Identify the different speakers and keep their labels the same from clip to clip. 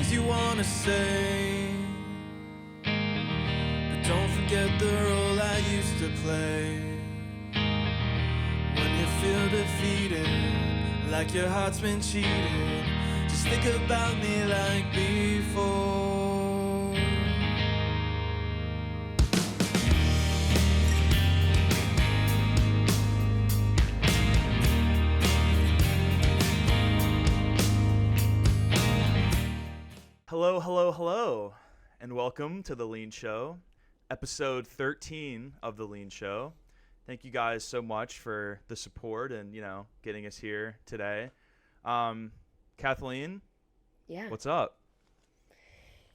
Speaker 1: things you wanna say, but don't forget the role I used to play. When you feel defeated, like your heart's been cheated, just think about me like before.
Speaker 2: Hello, hello, hello, and welcome to the Leen Show, episode 13 of the Leen Show. Thank you guys so much for the support and, getting us here today. Kathleen?
Speaker 3: Yeah.
Speaker 2: What's up?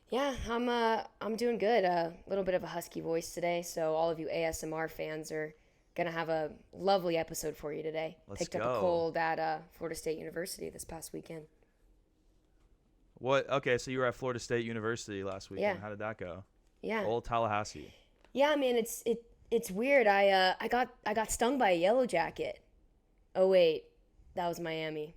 Speaker 3: Yeah, I'm doing good. A little bit of a husky voice today, so all of you ASMR fans are going to have a lovely episode for you today. Picked up a cold at Florida State University this past weekend.
Speaker 2: What? Okay, so you were at Florida State University last weekend.
Speaker 3: Yeah.
Speaker 2: How did that go?
Speaker 3: Yeah.
Speaker 2: Old Tallahassee.
Speaker 3: Yeah, man, it's weird. I got stung by a yellow jacket. Oh wait, that was Miami.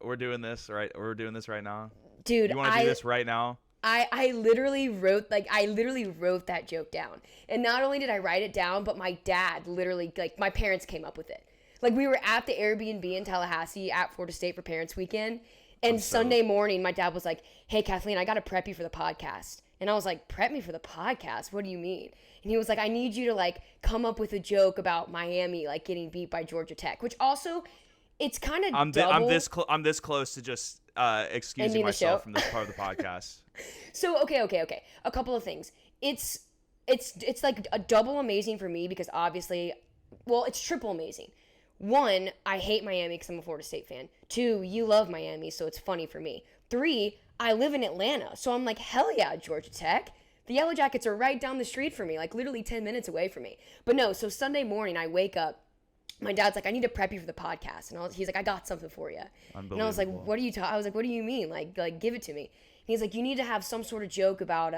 Speaker 2: We're doing this right. We're doing this right now.
Speaker 3: Dude,
Speaker 2: you want to do this right now?
Speaker 3: I literally wrote that joke down. And not only did I write it down, but my dad literally, my parents came up with it. Like, we were at the AirBnB in Tallahassee at Florida State for Parents Weekend. And Sunday morning, my dad was like, hey, Kathleen, I got to prep you for the podcast. And I was like, prep me for the podcast? What do you mean? And he was like, I need you to, come up with a joke about Miami, getting beat by Georgia Tech. Which also, it's kind of double.
Speaker 2: I'm this close to just excusing myself from this part of the podcast.
Speaker 3: So, okay. A couple of things. It's like a double amazing for me because obviously, well, it's triple amazing. One, I hate Miami because I'm a Florida State fan. Two, you love Miami, so it's funny for me. Three, I live in Atlanta, so I'm like, hell yeah, Georgia Tech. The Yellow Jackets are right down the street from me, literally 10 minutes away from me. But no, so Sunday morning, I wake up. My dad's like, I need to prep you for the podcast. And he's like, I got something for you. And I was like, what do you mean? Like, give it to me. And he's like, you need to have some sort of joke about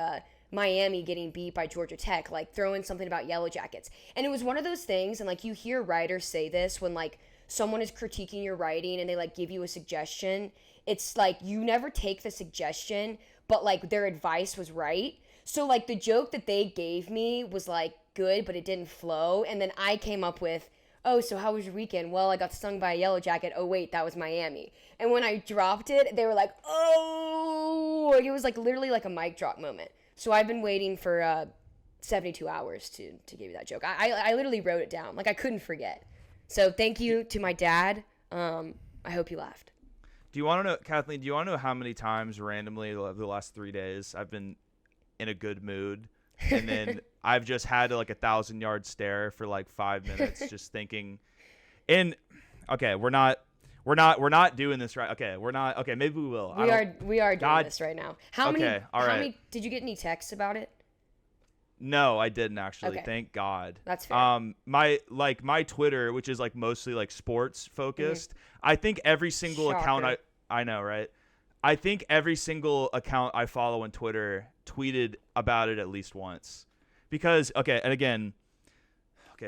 Speaker 3: Miami getting beat by Georgia Tech, throw in something about Yellow Jackets. And it was one of those things, and you hear writers say this when someone is critiquing your writing and they give you a suggestion. It's you never take the suggestion, but their advice was right. So the joke that they gave me was good, but it didn't flow. And then I came up with, oh, so how was your weekend? Well, I got stung by a yellow jacket. Oh, wait, that was Miami. And when I dropped it, they were like, oh, it was literally a mic drop moment. So I've been waiting for 72 hours to give you that joke. I literally wrote it down. I couldn't forget. So thank you to my dad. I hope you laughed.
Speaker 2: Do you want to know, Kathleen, how many times randomly the last 3 days I've been in a good mood? And then I've just had a 1,000-yard stare for 5 minutes just thinking. And okay, we're not doing this right. Okay, we're not. Okay, maybe we will.
Speaker 3: We are doing this right now. How many did you get any texts about it?
Speaker 2: No, I didn't actually.
Speaker 3: Okay.
Speaker 2: Thank God.
Speaker 3: That's fair.
Speaker 2: My Twitter, which is mostly sports focused. Mm-hmm. I think every single account I know, right? I think every single account I follow on Twitter tweeted about it at least once. Because okay,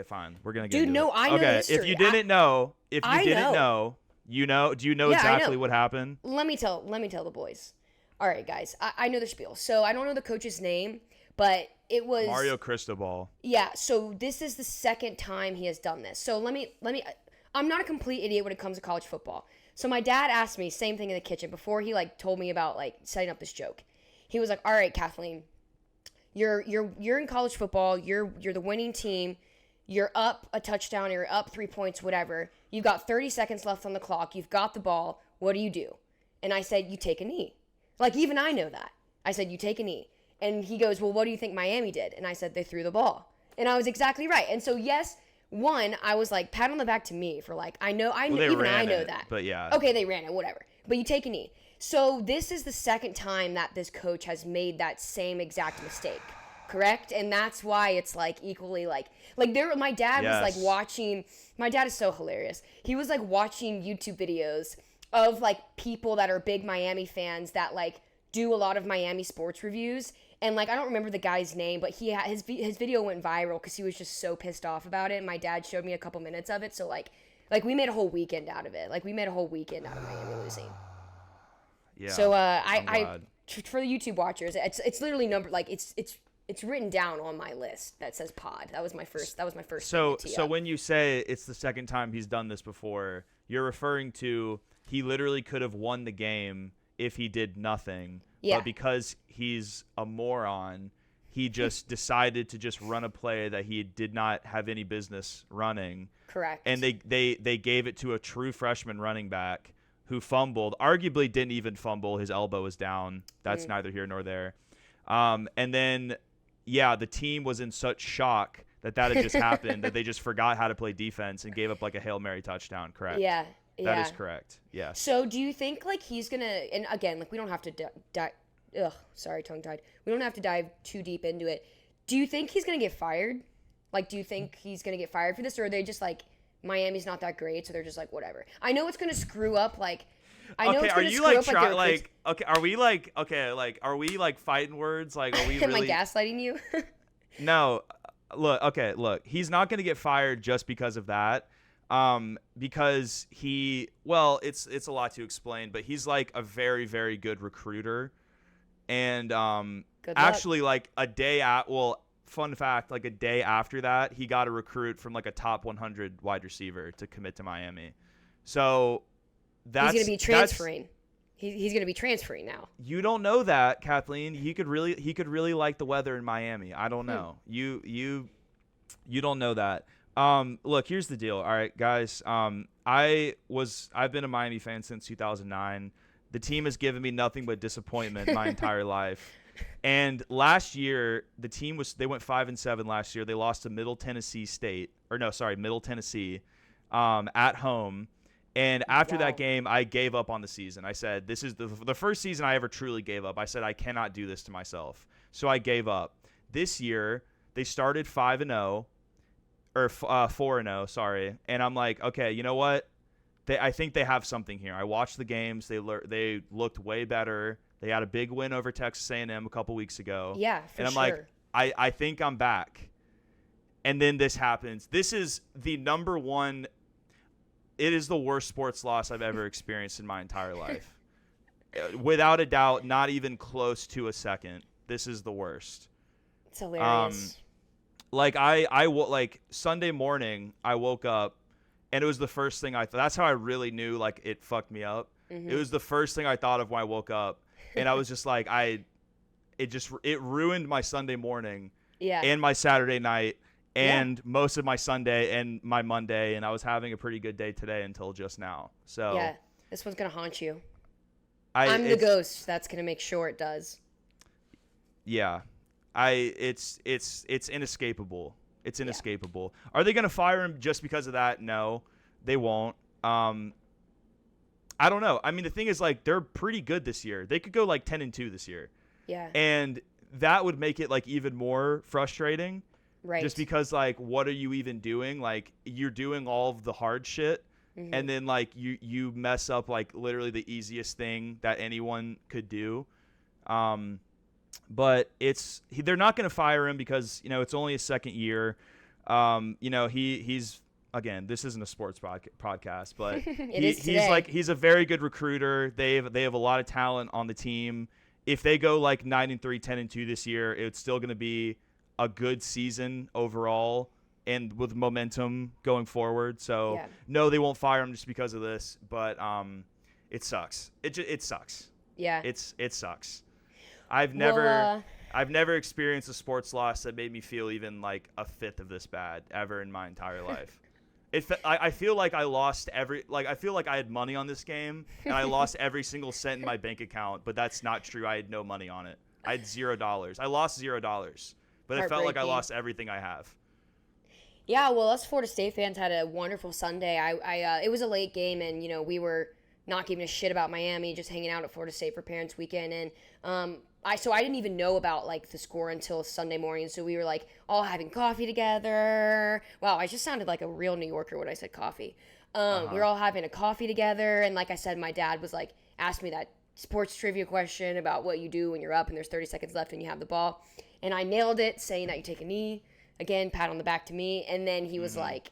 Speaker 2: fine. We're gonna get into it.
Speaker 3: I know
Speaker 2: okay,
Speaker 3: history.
Speaker 2: if you didn't know, do you know exactly what happened?
Speaker 3: Let me tell the boys. All right, guys. I know the spiel. So I don't know the coach's name, but it was
Speaker 2: Mario Cristobal.
Speaker 3: Yeah, so this is the second time he has done this. So let me I'm not a complete idiot when it comes to college football. So my dad asked me same thing in the kitchen before he told me about setting up this joke. He was like, "All right, Kathleen, you're in college football. You're the winning team. You're up a touchdown, you're up 3 points, whatever. You've got 30 seconds left on the clock. You've got the ball. What do you do?" And I said, "You take a knee." Even I know that. I said, "You take a knee." And he goes, "Well, what do you think Miami did?" And I said, "They threw the ball." And I was exactly right. And so, yes, one, I was pat on the back to me for I know that.
Speaker 2: But yeah.
Speaker 3: Okay, they ran it, whatever. But you take a knee. So this is the second time that this coach has made that same exact mistake. Correct? And that's why it's equally my dad was watching. My dad is so hilarious. He was watching YouTube videos of people that are big Miami fans that do a lot of Miami sports reviews. And I don't remember the guy's name, but his video went viral because he was just so pissed off about it. And my dad showed me a couple minutes of it. So we made a whole weekend out of it. We made a whole weekend out of Miami losing.
Speaker 2: Yeah.
Speaker 3: So
Speaker 2: I'm glad.
Speaker 3: for the YouTube watchers, it's literally number like it's written down on my list that says pod. That was my first.
Speaker 2: So when you say it's the second time he's done this before, you're referring to he literally could have won the game if he did nothing.
Speaker 3: Yeah.
Speaker 2: But because he's a moron, he just decided to just run a play that he did not have any business running.
Speaker 3: Correct.
Speaker 2: And they gave it to a true freshman running back who fumbled. Arguably didn't even fumble. His elbow was down. That's neither here nor there. And then, yeah, the team was in such shock that had just happened that they just forgot how to play defense and gave up like a Hail Mary touchdown. Correct.
Speaker 3: Yeah.
Speaker 2: That is correct. Yes.
Speaker 3: So do you think like he's gonna? And again, like we don't have to sorry, tongue tied. We don't have to dive too deep into it. Do you think he's gonna get fired? Like, do you think he's gonna get fired for this, or are they just like Miami's not that great, so they're just like whatever? I know it's gonna screw up. Like, I know it's gonna screw up.
Speaker 2: Are we like fighting words? Like, are we
Speaker 3: Am
Speaker 2: really?
Speaker 3: I gaslighting you?
Speaker 2: No. Look. He's not gonna get fired just because of that. Because it's a lot to explain, but he's like a very, very good recruiter. And actually like fun fact, like a day after that, he got a recruit from like a top 100 wide receiver to commit to Miami. So he's going to be
Speaker 3: transferring. He's going to be transferring now.
Speaker 2: You don't know that, Kathleen. He could really like the weather in Miami. I don't know. You don't know that. Look, here's the deal. All right, guys. I've been a Miami fan since 2009. The team has given me nothing but disappointment my entire life. And last year, they went 5-7 last year. They lost to Middle Tennessee at home. And after that game, I gave up on the season. I said, this is the first season I ever truly gave up. I said, I cannot do this to myself. So I gave up. This year, they started 5-0. Or 4-0, sorry. And I'm like, okay, you know what? I think they have something here. I watched the games. They looked way better. They had a big win over Texas A&M a couple weeks ago.
Speaker 3: Yeah, for sure.
Speaker 2: And I'm like, I think I'm back. And then this happens. This is the number one. It is the worst sports loss I've ever experienced in my entire life. Without a doubt, not even close to a second. This is the worst.
Speaker 3: It's hilarious.
Speaker 2: Like Sunday morning, I woke up and it was the first thing I thought. That's how I really knew like it fucked me up. Mm-hmm. It was the first thing I thought of when I woke up, and I was just like, it ruined my Sunday morning, and my Saturday night, and most of my Sunday and my Monday, and I was having a pretty good day today until just now. So
Speaker 3: yeah, this one's gonna haunt you. I'm the ghost that's gonna make sure it does.
Speaker 2: Yeah. It's inescapable. It's inescapable. Yeah. Are they going to fire him just because of that? No, they won't. I don't know. I mean, the thing is, like, they're pretty good this year. They could go like 10-2 this year.
Speaker 3: Yeah.
Speaker 2: And that would make it like even more frustrating.
Speaker 3: Right.
Speaker 2: Just because, like, what are you even doing? Like, you're doing all of the hard shit, and then like you mess up like literally the easiest thing that anyone could do. But they're not going to fire him because, it's only his second year. He's again, this isn't a sports podcast, but he's a very good recruiter. They have a lot of talent on the team. If they go like 9-3, 10-2 this year, it's still going to be a good season overall and with momentum going forward. So no, they won't fire him just because of this, but it sucks. It sucks.
Speaker 3: Yeah.
Speaker 2: It sucks. I've never experienced a sports loss that made me feel even like a fifth of this bad ever in my entire life. I feel like I lost I feel like I had money on this game and I lost every single cent in my bank account, but that's not true. I had no money on it. I had $0. I lost $0, but it felt like I lost everything I have.
Speaker 3: Yeah, well, us Florida State fans had a wonderful Sunday. It was a late game, and we were not giving a shit about Miami, just hanging out at Florida State for Parents Weekend, and I didn't even know about like the score until Sunday morning. So we were like all having coffee together. Wow, I just sounded like a real New Yorker when I said coffee. We were all having a coffee together, and like I said, my dad was like asked me that sports trivia question about what you do when you're up and there's 30 seconds left and you have the ball, and I nailed it, saying that you take a knee. Again, pat on the back to me, and then he was like,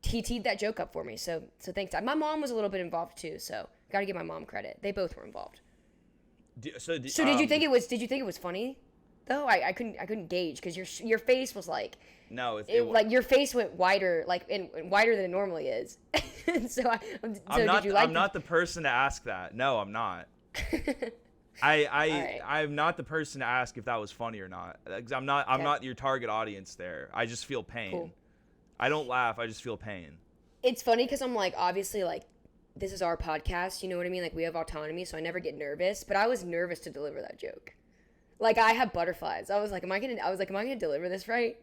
Speaker 3: he teed that joke up for me. So thanks. My mom was a little bit involved too, so got to give my mom credit. They both were involved. So did you think it was? Did you think it was funny? Though I couldn't gauge because your face was like.
Speaker 2: No,
Speaker 3: like your face went wider, like wider than it normally is.
Speaker 2: I'm not the person to ask that. No, I'm not. I'm not the person to ask if that was funny or not. 'Cause I'm not your target audience there. I just feel pain.
Speaker 3: Cool.
Speaker 2: I don't laugh. I just feel pain.
Speaker 3: It's funny because I'm like, obviously, like, this is our podcast. You know what I mean? Like, we have autonomy, so I never get nervous. But I was nervous to deliver that joke. Like, I have butterflies. I was like, am I gonna deliver this right?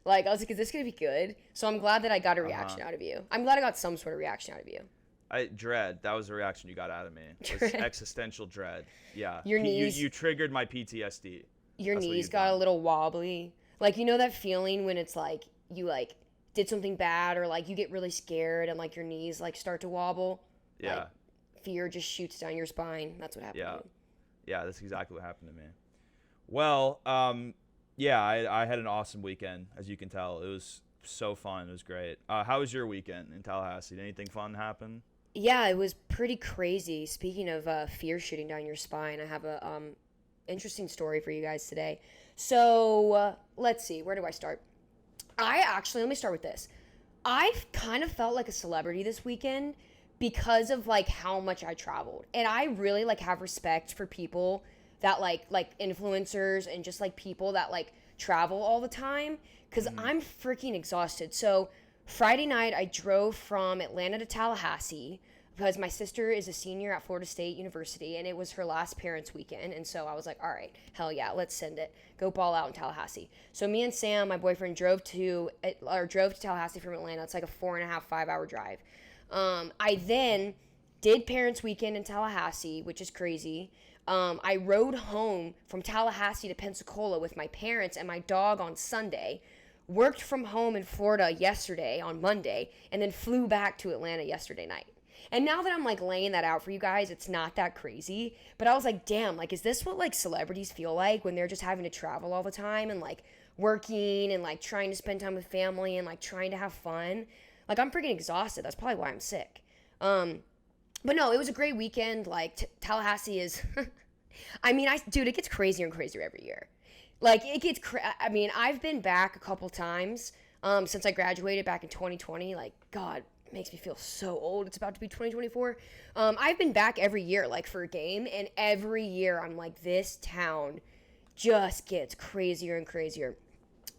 Speaker 3: Like, I was like, is this gonna be good? So I'm glad that I got a reaction out of you. I'm glad I got some sort of reaction out of you.
Speaker 2: Dread. That was the reaction you got out of me. It was existential dread. Yeah.
Speaker 3: Your knees.
Speaker 2: You triggered my PTSD.
Speaker 3: Your knees got a little wobbly. Like, you know that feeling when it's like you like did something bad or like you get really scared and like your knees like start to wobble.
Speaker 2: Yeah.
Speaker 3: Like, fear just shoots down your spine. That's what happened.
Speaker 2: Yeah.
Speaker 3: To you.
Speaker 2: Yeah, that's exactly what happened to me. Well, yeah, I had an awesome weekend, as you can tell. It was so fun. It was great. How was your weekend in Tallahassee? Did anything fun happen?
Speaker 3: Yeah, it was pretty crazy. Speaking of fear shooting down your spine, I have a interesting story for you guys today. So let's see, where do I start? Let me start with this. I kind of felt like a celebrity this weekend because of like how much I traveled, and I really like have respect for people that like influencers and just like people that like travel all the time because I'm freaking exhausted. So Friday night I drove from Atlanta to Tallahassee because my sister is a senior at Florida State University and it was her last parents weekend, and so I was like, all right, hell yeah, let's send it, go ball out in Tallahassee. So me and Sam, my boyfriend, drove to Tallahassee from Atlanta. It's like a 4.5-5 hour drive. I then did parents weekend in Tallahassee, which is crazy. I rode home from Tallahassee to Pensacola with my parents and my dog on Sunday, worked from home in Florida yesterday on Monday, and then flew back to Atlanta yesterday night. And now that I'm like laying that out for you guys, it's not that crazy, but I was like, damn, like, is this what like celebrities feel like when they're just having to travel all the time and like working and like trying to spend time with family and like trying to have fun? Like, I'm freaking exhausted. That's probably why I'm sick. But no, it was a great weekend. Like, Tallahassee is, I mean, dude, it gets crazier and crazier every year. Like, it gets, I mean, I've been back a couple times since I graduated back in 2020. Like, God, it makes me feel so old. It's about to be 2024. I've been back every year, like, for a game, and every year I'm like, this town just gets crazier and crazier.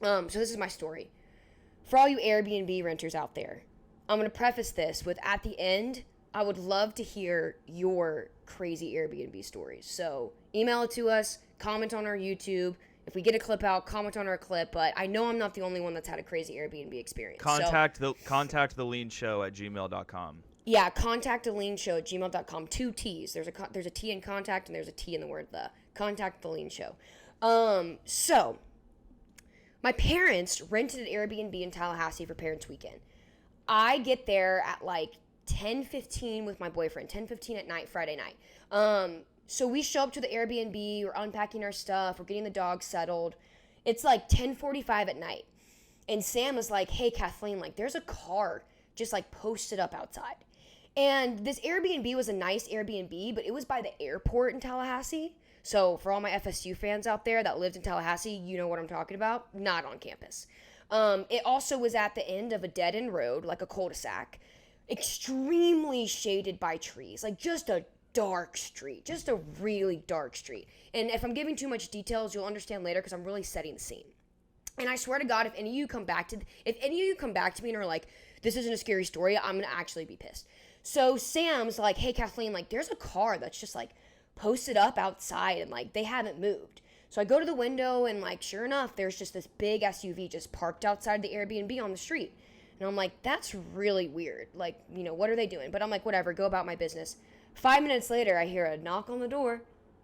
Speaker 3: So this is my story. For all you Airbnb renters out there, I'm going to preface this with, at the end, I would love to hear your crazy Airbnb stories. So email it to us, comment on our YouTube. If we get a clip out, comment on our clip. But I know I'm not the only one that's had a crazy Airbnb experience.
Speaker 2: Contact the Leen Show at gmail.com.
Speaker 3: Yeah, contact the Leen Show at gmail.com. 2 T's. There's a T in contact and there's a T in the word the. Contact the Leen Show. So my parents rented an Airbnb in Tallahassee for Parents Weekend. I get there at like 10:15 with my boyfriend, 10:15 at night, Friday night. So we show up to the Airbnb, we're unpacking our stuff, we're getting the dog settled. It's like 10:45 at night. And Sam is like, hey, Kathleen, like, there's a car just like posted up outside. And this Airbnb was a nice Airbnb, but it was by the airport in Tallahassee. So for all my FSU fans out there that lived in Tallahassee, you know what I'm talking about. Not on campus. It also was at the end of a dead-end road, like a cul-de-sac, extremely shaded by trees, like just a dark street, just a really dark street. And if I'm giving too much details, you'll understand later because I'm really setting the scene. And I swear to God, if any of you come back to me and are like, this isn't a scary story, I'm gonna actually be pissed. So Sam's like, hey, Kathleen, like, there's a car that's just like posted up outside and like they haven't moved. So I go to the window and like, sure enough, there's just this big SUV just parked outside the Airbnb on the street. And I'm like, that's really weird. Like, you know, what are they doing? But I'm like, whatever, go about my business. 5 minutes later, I hear a knock on the door.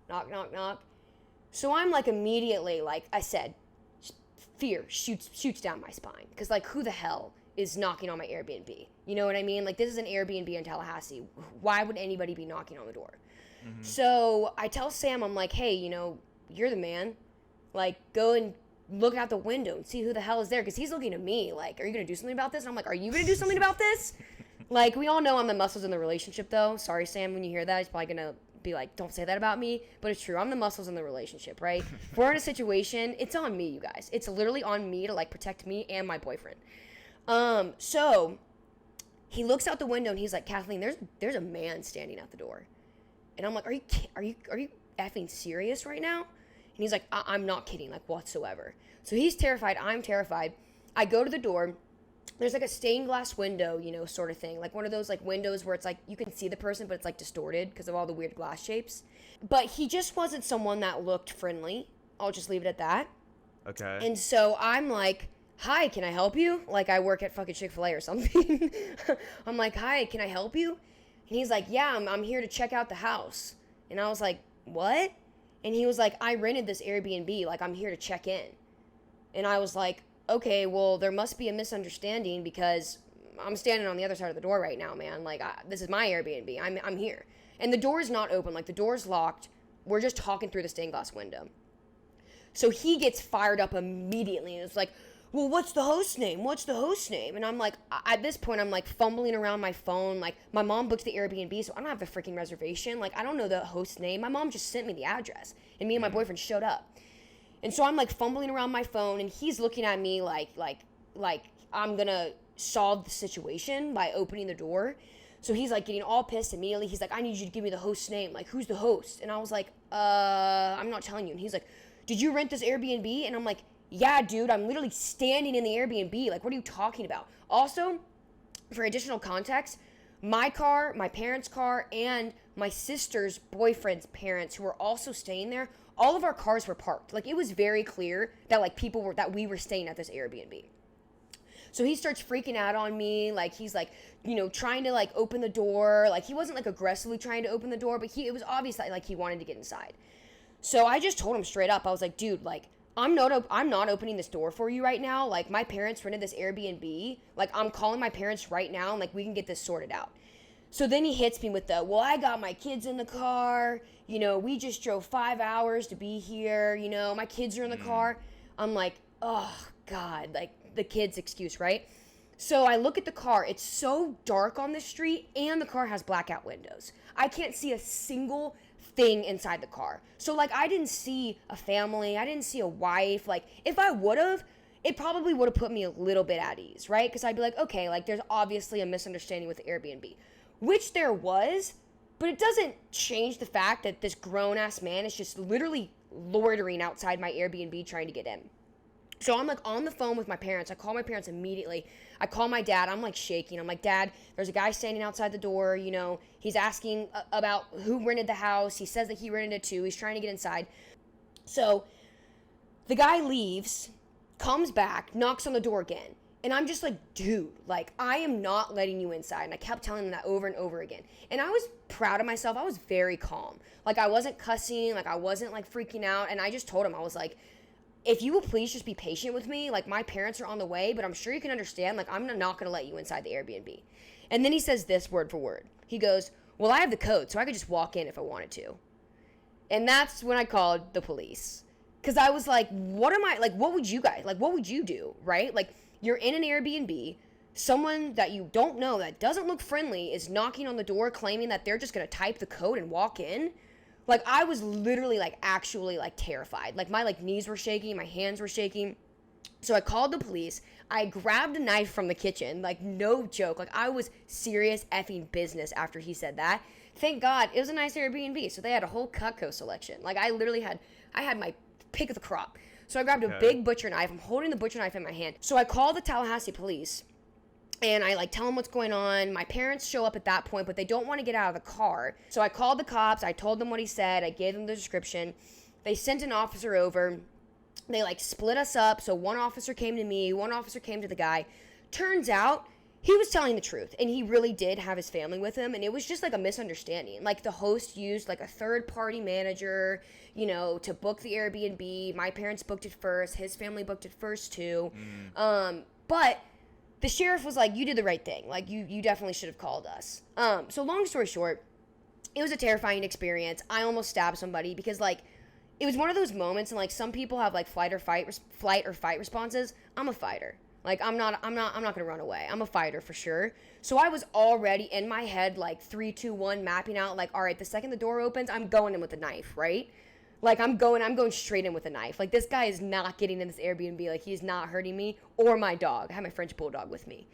Speaker 3: Knock, knock, knock. So I'm like immediately, like I said, fear shoots down my spine. Because like, who the hell is knocking on my Airbnb? You know what I mean? Like, this is an Airbnb in Tallahassee. Why would anybody be knocking on the door? Mm-hmm. So I tell Sam, I'm like, hey, you know, you're the man. Like, go and look out the window and see who the hell is there. Because he's looking at me like, are you going to do something about this? And I'm like, are you going to do something about this? Like, we all know I'm the muscles in the relationship, though. Sorry, Sam, when you hear that, he's probably going to be like, don't say that about me, but it's true. I'm the muscles in the relationship, right? If we're in a situation, it's on me, you guys. It's literally on me to like protect me and my boyfriend. So he looks out the window and he's like, Kathleen, there's a man standing at the door. And I'm like, are you effing serious right now? And he's like, I'm not kidding, like whatsoever. So he's terrified. I'm terrified. I go to the door. There's like a stained glass window, you know, sort of thing. Like one of those like windows where it's like you can see the person, but it's like distorted because of all the weird glass shapes. But he just wasn't someone that looked friendly. I'll just leave it at that.
Speaker 2: Okay.
Speaker 3: And so I'm like, hi, can I help you? Like I work at fucking Chick-fil-A or something. I'm like, hi, can I help you? And he's like, yeah, I'm here to check out the house. And I was like, what? And he was like, I rented this Airbnb. Like, I'm here to check in. And I was like, okay, well, there must be a misunderstanding because I'm standing on the other side of the door right now, man. Like, this is my Airbnb. I'm here. And the door is not open. Like, the door's locked. We're just talking through the stained glass window. So he gets fired up immediately. And it's like, well, what's the host name? What's the host name? And I'm like, at this point, I'm like fumbling around my phone. Like, my mom booked the Airbnb, so I don't have the freaking reservation. Like, I don't know the host name. My mom just sent me the address, and me and my boyfriend showed up. And so I'm like fumbling around my phone, and he's looking at me like I'm gonna solve the situation by opening the door. So he's like getting all pissed immediately. He's like, I need you to give me the host's name. Like, who's the host? And I was like, I'm not telling you. And he's like, did you rent this Airbnb? And I'm like, yeah, dude, I'm literally standing in the Airbnb. Like, what are you talking about? Also, for additional context, my car, my parents' car, and my sister's boyfriend's parents, who were also staying there, all of our cars were parked. Like, it was very clear that, like, that we were staying at this Airbnb. So he starts freaking out on me. Like, he's, like, you know, trying to, like, open the door. Like, he wasn't, like, aggressively trying to open the door, but it was obvious that, like, he wanted to get inside. So I just told him straight up. I was like, dude, like, I'm not opening this door for you right now. Like, my parents rented this Airbnb. Like, I'm calling my parents right now, and, like, we can get this sorted out. So then he hits me with well, I got my kids in the car. You know, we just drove 5 hours to be here. You know, my kids are in the car. I'm like, oh, God. Like, the kids' excuse, right? So I look at the car. It's so dark on the street, and the car has blackout windows. I can't see a single thing inside the car. So, like, I didn't see a family. I didn't see a wife. Like, if I would have, it probably would have put me a little bit at ease, right? Because I'd be like, okay, like, there's obviously a misunderstanding with the Airbnb, which there was, but it doesn't change the fact that this grown-ass man is just literally loitering outside my Airbnb trying to get in. So I'm, like, on the phone with my parents. I call my parents immediately. I call my dad. I'm, like, shaking. I'm like, Dad, there's a guy standing outside the door. You know, he's asking about who rented the house. He says that he rented it too. He's trying to get inside. So the guy leaves, comes back, knocks on the door again. And I'm just like, dude, like, I am not letting you inside. And I kept telling him that over and over again. And I was proud of myself. I was very calm. Like, I wasn't cussing. Like, I wasn't, like, freaking out. And I just told him, I was like, if you will please just be patient with me. Like, my parents are on the way, but I'm sure you can understand. Like, I'm not going to let you inside the Airbnb. And then he says this word for word. He goes, well, I have the code, so I could just walk in if I wanted to. And that's when I called the police. Because I was like, what would you guys, like, what would you do, right? Like, you're in an Airbnb. Someone that you don't know that doesn't look friendly is knocking on the door claiming that they're just going to type the code and walk in. Like, I was literally, like, actually, like, terrified. Like, my, like, knees were shaking. My hands were shaking. So I called the police. I grabbed a knife from the kitchen. Like, no joke. Like, I was serious effing business after he said that. Thank God. It was a nice Airbnb. So they had a whole Cutco selection. Like, I had my pick of the crop. So I grabbed a big butcher knife. I'm holding the butcher knife in my hand. So I called the Tallahassee police. And I, like, tell them what's going on. My parents show up at that point, but they don't want to get out of the car. So I called the cops. I told them what he said. I gave them the description. They sent an officer over. They, like, split us up. So one officer came to me. One officer came to the guy. Turns out he was telling the truth. And he really did have his family with him. And it was just, like, a misunderstanding. Like, the host used, like, a third-party manager, you know, to book the Airbnb. My parents booked it first. His family booked it first, too. But the sheriff was like, you did the right thing. Like, you definitely should have called us. So long story short, it was a terrifying experience. I almost stabbed somebody because, like, it was one of those moments, and, like, some people have, like, flight or fight responses. I'm a fighter. Like, I'm not gonna run away. I'm a fighter for sure. So I was already in my head, like 3, 2, 1, mapping out, like, all right, the second the door opens, I'm going in with a knife, right? Like, I'm going straight in with a knife. Like, this guy is not getting in this Airbnb. Like, he's not hurting me or my dog. I have my French bulldog with me.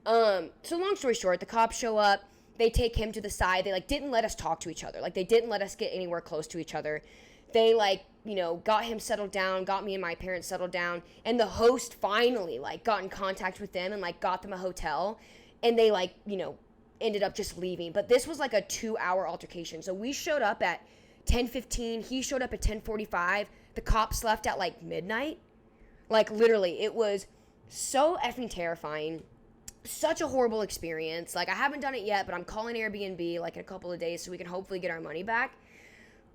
Speaker 3: So long story short, the cops show up. They take him to the side. They, like, didn't let us talk to each other. Like, they didn't let us get anywhere close to each other. They, like, you know, got him settled down, got me and my parents settled down. And the host finally, like, got in contact with them and, like, got them a hotel. And they, like, you know, ended up just leaving. But this was, like, a 2-hour altercation. So we showed up at 10:15. He showed up at 10:45. The cops left at, like, midnight. Like, literally, it was so effing terrifying. Such a horrible experience. Like, I haven't done it yet, but I'm calling Airbnb, like, in a couple of days so we can hopefully get our money back.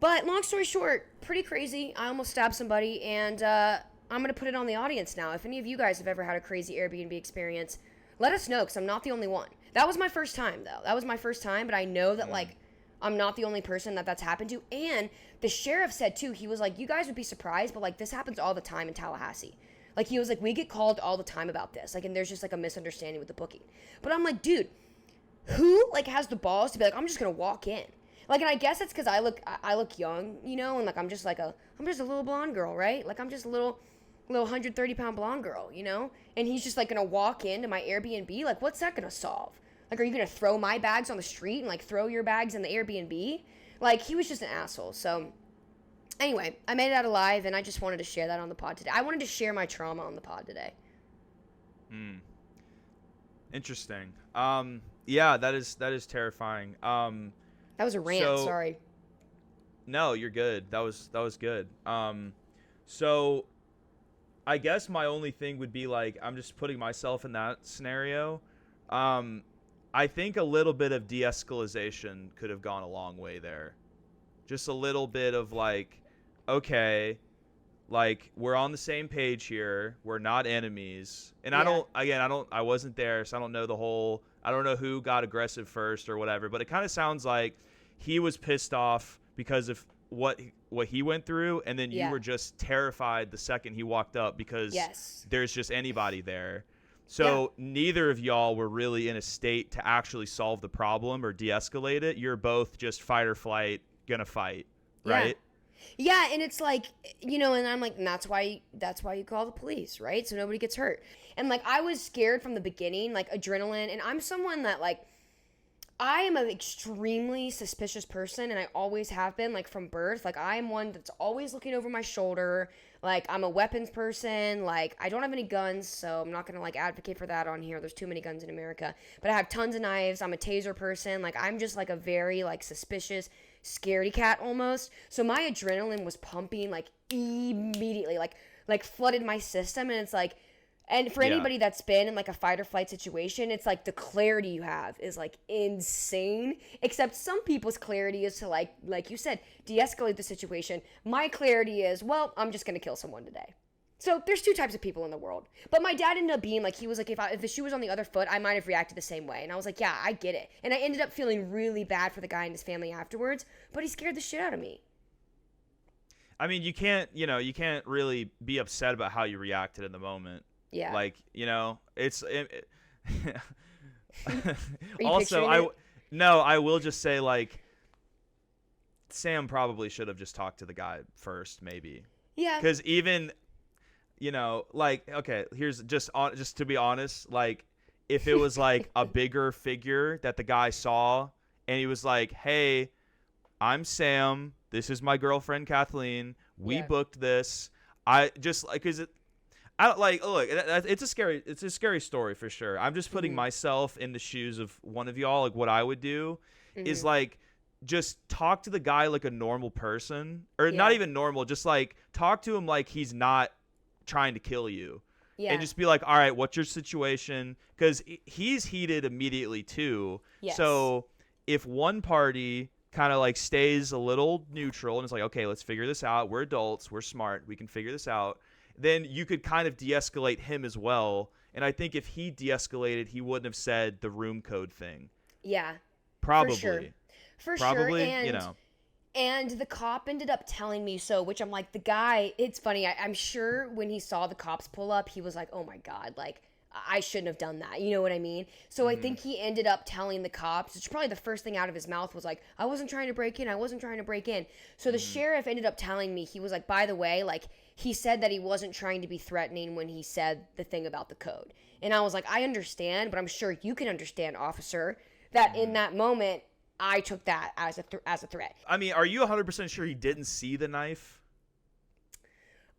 Speaker 3: But long story short, pretty crazy. I almost stabbed somebody, and I'm going to put it on the audience now. If any of you guys have ever had a crazy Airbnb experience, let us know, because I'm not the only one. That was my first time, though. That was my first time, but I know that, like, I'm not the only person that's happened to. And the sheriff said, too, he was like, you guys would be surprised, but, like, this happens all the time in Tallahassee. Like, he was like, we get called all the time about this. Like, and there's just, like, a misunderstanding with the booking. But I'm like, dude, who, like, has the balls to be like, I'm just going to walk in? Like, and I guess it's because I look young, you know, and, like, I'm just a little blonde girl, right? Like, I'm just a little 130-pound blonde girl, you know? And he's just, like, going to walk into my Airbnb? Like, what's that going to solve? Like, are you going to throw my bags on the street and, like, throw your bags in the Airbnb? Like, he was just an asshole. So, anyway, I made it out alive, and I just wanted to share that on the pod today. I wanted to share my trauma on the pod today.
Speaker 2: Interesting. Yeah, that is terrifying.
Speaker 3: That was a rant, sorry.
Speaker 2: No, you're good. That was good. So I guess my only thing would be, like, I'm just putting myself in that scenario. I think a little bit of de-escalation could have gone a long way there. Just a little bit of, like, okay, like, we're on the same page here. We're not enemies. And
Speaker 3: Yeah.
Speaker 2: I wasn't there, so I don't know who got aggressive first or whatever, but it kind of sounds like he was pissed off because of what he went through, and then you
Speaker 3: Yeah.
Speaker 2: were just terrified the second he walked up because
Speaker 3: Yes.
Speaker 2: there's just anybody there. So neither of y'all were really in a state to actually solve the problem or de-escalate it. You're both just fight or flight, gonna fight, right?
Speaker 3: Yeah, and it's like, you know, and I'm like, and that's why you call the police, right? So nobody gets hurt. And, like, I was scared from the beginning, like, adrenaline, and I'm someone that, like, I am an extremely suspicious person, and I always have been, like, from birth. Like, I am one that's always looking over my shoulder. Like, I'm a weapons person. Like, I don't have any guns, so I'm not going to, like, advocate for that on here. There's too many guns in America. But I have tons of knives. I'm a taser person. Like, I'm just, like, a very, like, suspicious, scaredy cat almost. So my adrenaline was pumping, like, immediately. Like flooded my system, and it's, like... And for anybody that's been in, like, a fight or flight situation, it's like the clarity you have is, like, insane. Except some people's clarity is to, like you said, de-escalate the situation. My clarity is, well, I'm just going to kill someone today. So there's two types of people in the world. But my dad ended up being, like, he was like, if the shoe was on the other foot, I might have reacted the same way. And I was like, yeah, I get it. And I ended up feeling really bad for the guy and his family afterwards. But he scared the shit out of me.
Speaker 2: I mean, you can't really be upset about how you reacted in the moment.
Speaker 3: Yeah.
Speaker 2: Like, you know, it's
Speaker 3: also
Speaker 2: I will just say, like, Sam probably should have just talked to the guy first, maybe.
Speaker 3: Yeah.
Speaker 2: Because even, you know, like, okay, here's just to be honest, like, if it was like a bigger figure that the guy saw and he was like, hey, I'm Sam, this is my girlfriend Kathleen, we booked this, I just, like, look, it's a scary story for sure. I'm just putting myself in the shoes of one of y'all. Like, what I would do is, like, just talk to the guy like a normal person, or not even normal, just, like, talk to him like he's not trying to kill you. Yeah. And just be like, all right, what's your situation? Because he's heated immediately too. Yes. So if one party kind of, like, stays a little neutral and it's like, okay, let's figure this out. We're adults. We're smart. We can figure this out. Then you could kind of de-escalate him as well. And I think if he de-escalated, he wouldn't have said the room code thing.
Speaker 3: Yeah.
Speaker 2: Probably.
Speaker 3: For
Speaker 2: Probably,
Speaker 3: sure. And,
Speaker 2: you know.
Speaker 3: And the cop ended up telling me so, which I'm like, the guy, it's funny. I'm sure when he saw the cops pull up, he was like, oh my God, like, I shouldn't have done that. You know what I mean? So I think he ended up telling the cops. It's probably the first thing out of his mouth was like, I wasn't trying to break in. I wasn't trying to break in. So the sheriff ended up telling me, he was like, by the way, like, he said that he wasn't trying to be threatening when he said the thing about the code. And I was like, I understand, but I'm sure you can understand, officer, that in that moment, I took that as a threat.
Speaker 2: I mean, are you 100% sure he didn't see the knife?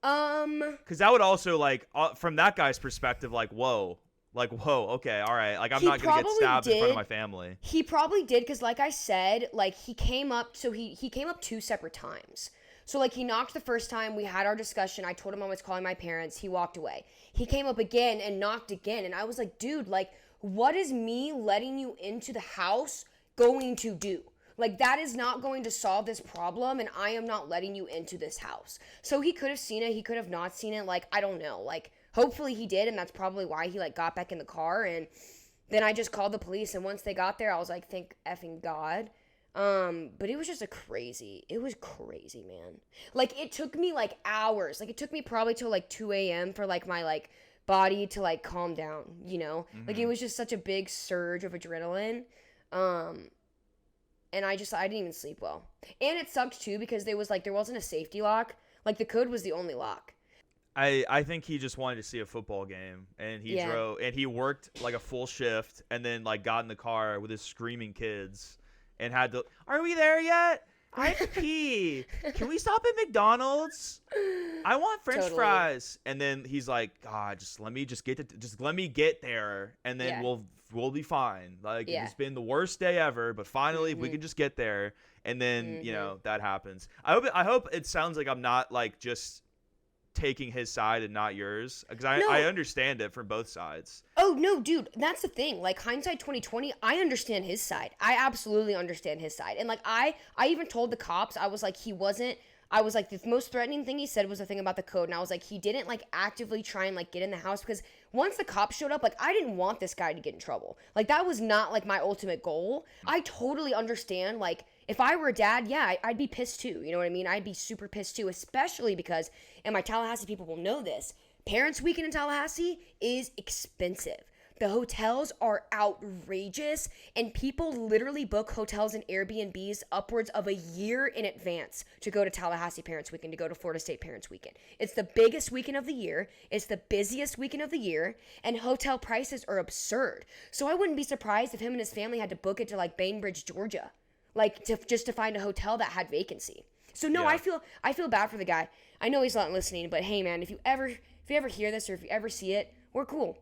Speaker 2: Because that would also, like, from that guy's perspective, like, whoa, okay, all right, like, I'm not gonna get stabbed in front of my family.
Speaker 3: He probably did, because like I said, like, he came up 2 separate times. So, like, he knocked the first time, we had our discussion, I told him I was calling my parents, he walked away. He came up again and knocked again, and I was like, dude, like, what is me letting you into the house going to do? Like, that is not going to solve this problem, and I am not letting you into this house. So he could have seen it, he could have not seen it, like, I don't know. Like, hopefully he did, and that's probably why he, like, got back in the car, and then I just called the police, and once they got there, I was like, thank effing God. But it was just it was crazy, man. Like, it took me, like, hours. Like, it took me probably till, like, 2 a.m. for, like, my, like, body to, like, calm down, you know? Like, it was just such a big surge of adrenaline. And I didn't even sleep well. And it sucked too because there wasn't a safety lock. Like, the code was the only lock.
Speaker 2: I think he just wanted to see a football game, and he drove, and he worked like a full shift, and then like got in the car with his screaming kids, and had to. Are we there yet? I have to pee. Can we stop at McDonald's? I want French fries. And then he's like, God, let me get there, and then we'll be fine. Like, it's been the worst day ever, but finally, if we can just get there, and then you know that happens. I hope it sounds like I'm not like just taking his side and not yours, because I understand it from both sides.
Speaker 3: Oh no, dude, that's the thing. Like, hindsight 2020, I understand his side. I absolutely understand his side. And like, I even told the cops, I was like, the most threatening thing he said was the thing about the code. And I was like, he didn't like actively try and like get in the house, because once the cops showed up, like, I didn't want this guy to get in trouble. Like, that was not like my ultimate goal. I totally understand. Like, if I were a dad, yeah, I'd be pissed too. You know what I mean? I'd be super pissed too, especially because, and my Tallahassee people will know this, Parents Weekend in Tallahassee is expensive. The hotels are outrageous, and people literally book hotels and Airbnbs upwards of a year in advance to go to Tallahassee Parents Weekend, to go to Florida State Parents Weekend. It's the biggest weekend of the year. It's the busiest weekend of the year, and hotel prices are absurd. So I wouldn't be surprised if him and his family had to book it to like Bainbridge, Georgia, like just to find a hotel that had vacancy. So no, I feel bad for the guy. I know he's not listening, but hey man, if you ever hear this, or if you ever see it, we're cool.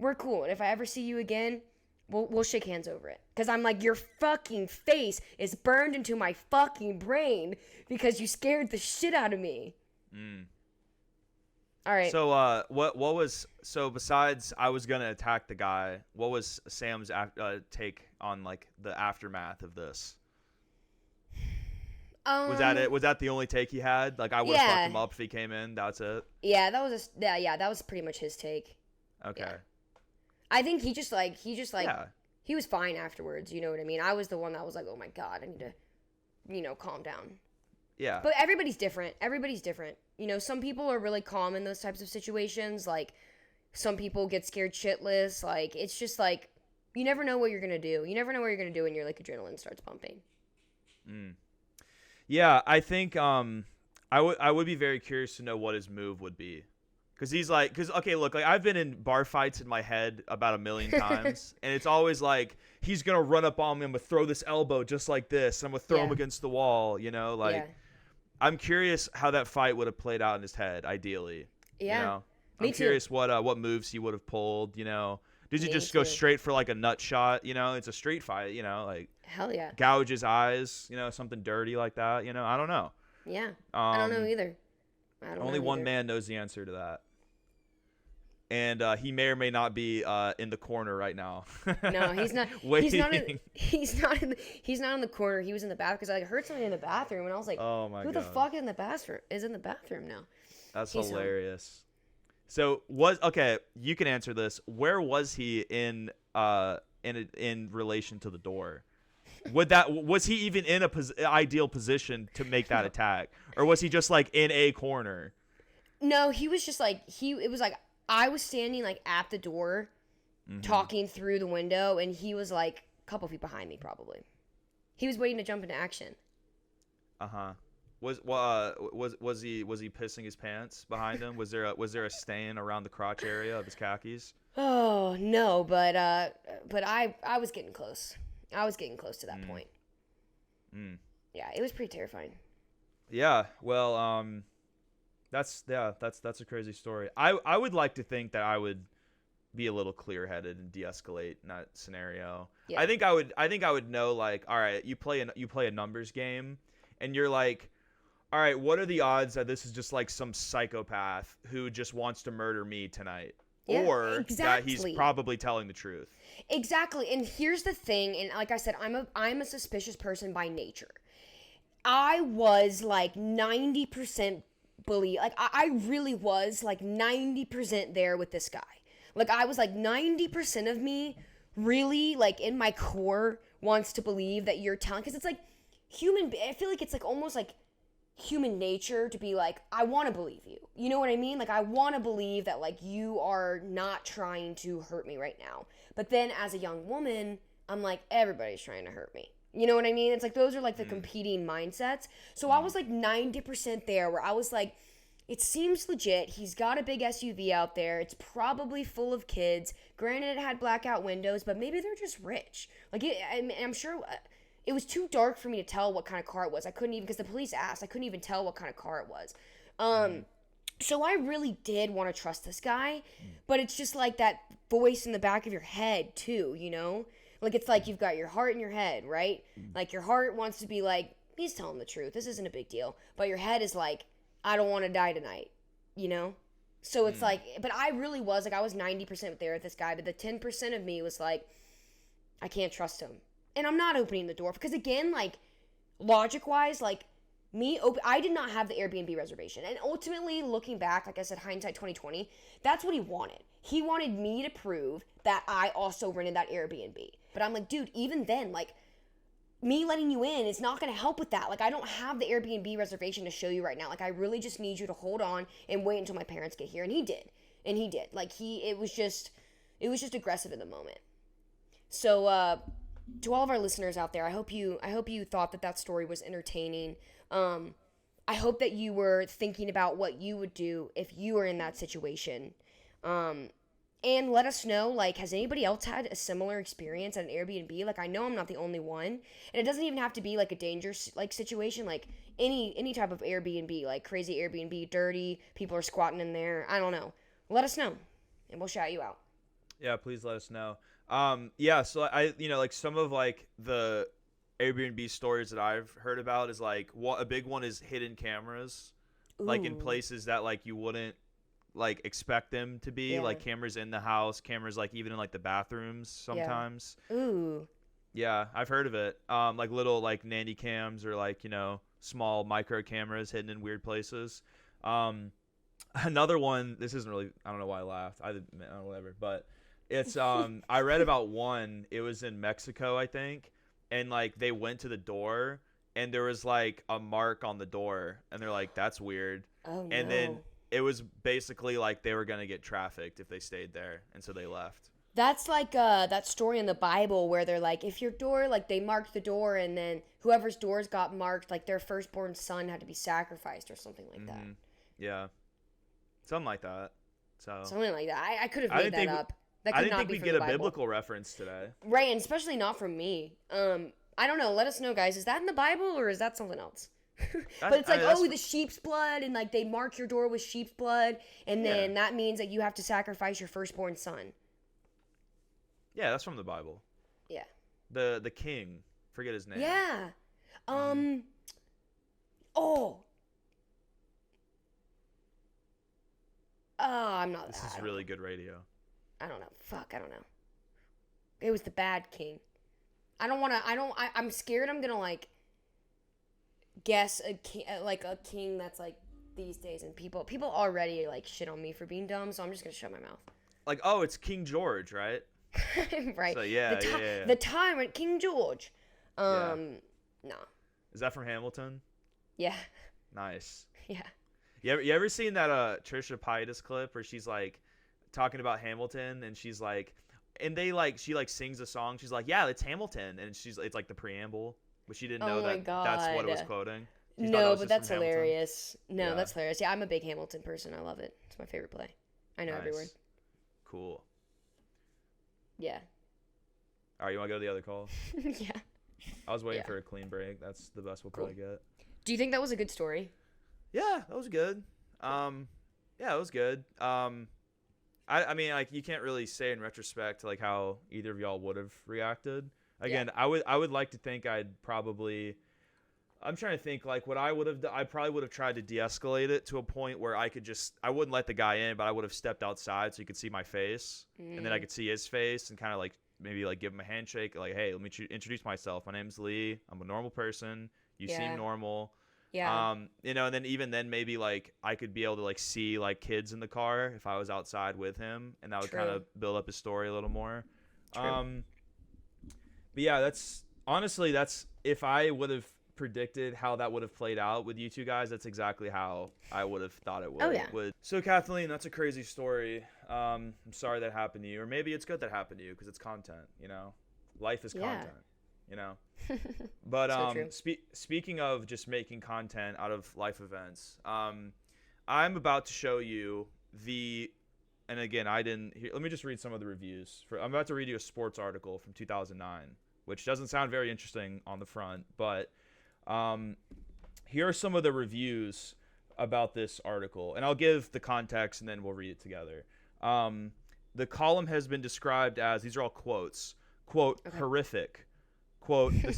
Speaker 3: We're cool. And if I ever see you again, we'll shake hands over it. Because I'm like, your fucking face is burned into my fucking brain because you scared the shit out of me. All right.
Speaker 2: So what was, so besides I was going to attack the guy, what was Sam's take on like the aftermath of this? Was that it? Was that the only take he had? Like, I would have fucked him up if he came in. That's it?
Speaker 3: Yeah, that was pretty much his take.
Speaker 2: Okay.
Speaker 3: Yeah. I think he just he was fine afterwards, you know what I mean? I was the one that was like, oh my God, I need to, you know, calm down.
Speaker 2: Yeah.
Speaker 3: But everybody's different. You know, some people are really calm in those types of situations. Like, some people get scared shitless. Like, it's just like, you never know what you're going to do. You never know what you're going to do when your like adrenaline starts pumping.
Speaker 2: Yeah, I think I would be very curious to know what his move would be. Because okay, look, like, I've been in bar fights in my head about 1 million times, and it's always like, he's going to run up on me, I'm going to throw this elbow just like this, I'm going to throw him against the wall, you know? Like, I'm curious how that fight would have played out in his head, ideally.
Speaker 3: Yeah.
Speaker 2: You know? I'm curious what moves he would have pulled, you know? Did you just go straight for, like, a nut shot, you know? It's a street fight, you know? Like,
Speaker 3: hell yeah.
Speaker 2: Gouge his eyes, you know, something dirty like that, you know? I don't know.
Speaker 3: Yeah. I don't know either.
Speaker 2: Only one man knows the answer to that. And he may or may not be in the corner right now.
Speaker 3: No, he's not.
Speaker 2: Waiting.
Speaker 3: He's not in the corner. He was in the bathroom because I heard something in the bathroom, and I was like,
Speaker 2: "Oh my God,
Speaker 3: who the fuck is in the bathroom now?"
Speaker 2: That's hilarious. So you can answer this. Where was he in relation to the door? Was he even in a ideal position to make that attack, or was he just like in a corner?
Speaker 3: No, he was just like it was like I was standing like at the door, talking through the window, and he was like a couple feet behind me, probably. He was waiting to jump into action.
Speaker 2: Was he pissing his pants behind him? Was there a stain around the crotch area of his khakis?
Speaker 3: Oh no, but I was getting close. I was getting close to that point. Yeah, it was pretty terrifying.
Speaker 2: Yeah, well, that's a crazy story. I would like to think that I would be a little clear-headed and de-escalate in that scenario. Yeah. I think I would know, like, all right, you play a numbers game, and you're like, all right, what are the odds that this is just like some psychopath who just wants to murder me tonight? Yeah, or exactly. That he's probably telling the truth.
Speaker 3: Exactly. And here's the thing, and like I said, I'm a suspicious person by nature. I was like 90% believe, like I really was like 90% there with this guy. Like I was like 90% of me really like in my core wants to believe that you're telling, because it's like I feel like it's like almost like human nature to be like, I want to believe you. You know what I mean? Like I want to believe that like you are not trying to hurt me right now. But then as a young woman, I'm like, everybody's trying to hurt me. You know what I mean? It's like those are like the competing mindsets. So I was like 90% there where I was like, it seems legit. He's got a big SUV out there. It's probably full of kids. Granted, it had blackout windows, but maybe they're just rich. Like I'm sure it was too dark for me to tell what kind of car it was. I couldn't even, because the police asked, I couldn't even tell what kind of car it was. So I really did want to trust this guy, but it's just like that voice in the back of your head too, you know? Like it's like you've got your heart in your head, right? Like your heart wants to be like, he's telling the truth. This isn't a big deal. But your head is like, I don't want to die tonight, you know? So it's like, but I really was, like I was 90% there with this guy, but the 10% of me was like, I can't trust him. And I'm not opening the door because again, like logic-wise, like I did not have the Airbnb reservation. And ultimately, looking back, like I said, hindsight 2020, that's what he wanted. He wanted me to prove that I also rented that Airbnb. But I'm like, dude, even then, like me letting you in is not going to help with that. Like I don't have the Airbnb reservation to show you right now. Like I really just need you to hold on and wait until my parents get here. And he did. Like it was just aggressive in the moment. So, to all of our listeners out there, I hope you thought that story was entertaining. I hope that you were thinking about what you would do if you were in that situation. And let us know, like, has anybody else had a similar experience at an Airbnb? Like, I know I'm not the only one. And it doesn't even have to be, like, a dangerous, like, situation. Like, any type of Airbnb, like, crazy Airbnb, dirty, people are squatting in there. I don't know. Let us know, and we'll shout you out.
Speaker 2: Yeah, please let us know. Yeah, so I, like, some of, like, the Airbnb stories that I've heard about is, like, a big one is hidden cameras. Ooh. Like, in places that, like, you wouldn't, like, expect them to be. Yeah. Like, cameras in the house, cameras, like, even in, like, the bathrooms sometimes.
Speaker 3: Yeah. Ooh.
Speaker 2: Yeah, I've heard of it. Like, little, like, nanny cams or, like, small micro cameras hidden in weird places. Another one, this isn't really, I don't know why I laughed. I don't know, whatever, but it's, I read about one, it was in Mexico, I think, and, like, they went to the door, and there was, like, a mark on the door, and they're like, that's weird.
Speaker 3: Oh, no.
Speaker 2: And then it was basically, like, they were going to get trafficked if they stayed there, and so they left.
Speaker 3: That's like that story in the Bible where they're like, if your door, like, they marked the door, and then whoever's doors got marked, like, their firstborn son had to be sacrificed or something like that.
Speaker 2: Yeah. Something like that. So
Speaker 3: something like that. I could have made that up. That could
Speaker 2: I didn't
Speaker 3: not
Speaker 2: think
Speaker 3: be
Speaker 2: we'd
Speaker 3: from
Speaker 2: get
Speaker 3: the
Speaker 2: a
Speaker 3: Bible.
Speaker 2: biblical reference today.
Speaker 3: Right, and especially not from me. I don't know. Let us know, guys. Is that in the Bible or is that something else? But it's like, the sheep's blood, and like they mark your door with sheep's blood, and then that means that you have to sacrifice your firstborn son.
Speaker 2: Yeah, that's from the Bible.
Speaker 3: Yeah.
Speaker 2: The king, forget his name.
Speaker 3: Yeah. I'm not.
Speaker 2: This is really good radio.
Speaker 3: I don't know. Fuck, I don't know. It was the bad king. I'm scared I'm gonna, like, guess a king that's, like, these days, and people already, like, shit on me for being dumb, so I'm just gonna shut my mouth.
Speaker 2: Like, oh, it's King George, right?
Speaker 3: Right.
Speaker 2: So, yeah,
Speaker 3: the tyrant King George. No.
Speaker 2: Is that from Hamilton?
Speaker 3: Yeah.
Speaker 2: Nice.
Speaker 3: Yeah.
Speaker 2: You ever seen that Trisha Paytas clip where she's like, talking about Hamilton, and she's like, and she like sings a song. She's like, yeah, it's Hamilton, and it's like the preamble, but she didn't know that that's what it was quoting.
Speaker 3: No, but that's hilarious. No, that's hilarious. Yeah, I'm a big Hamilton person. I love it. It's my favorite play. I know every word.
Speaker 2: Cool.
Speaker 3: Yeah.
Speaker 2: All right, you want to go to the other call?
Speaker 3: Yeah.
Speaker 2: I was waiting for a clean break. That's the best we'll probably get.
Speaker 3: Do you think that was a good story?
Speaker 2: Yeah, that was good. Yeah, it was good. I mean, like, you can't really say in retrospect like how either of y'all would have reacted. Again, I would like to think I'm trying to think like what I would have done. I probably would have tried to de-escalate it to a point where I wouldn't let the guy in, but I would have stepped outside so he could see my face, and then I could see his face and kind of like maybe like give him a handshake, like, hey, let me introduce myself. My name's Lee. I'm a normal person. You seem normal.
Speaker 3: Yeah.
Speaker 2: You know, and then even then maybe like I could be able to like see like kids in the car if I was outside with him, and that would kind of build up his story a little more. True. But yeah, that's if I would have predicted how that would have played out with you two guys, that's exactly how I would have thought it would.
Speaker 3: Oh, yeah.
Speaker 2: So Kathleen, that's a crazy story. I'm sorry that happened to you, or maybe it's good that happened to you because it's content, you know. Life is content, you know. But
Speaker 3: So
Speaker 2: speaking of just making content out of life events, I'm about to show you and again, let me just read some of the reviews. I'm about to read you a sports article from 2009, which doesn't sound very interesting on the front, but here are some of the reviews about this article, and I'll give the context and then we'll read it together. The column has been described as, these are all quotes, quote, horrific, quote, the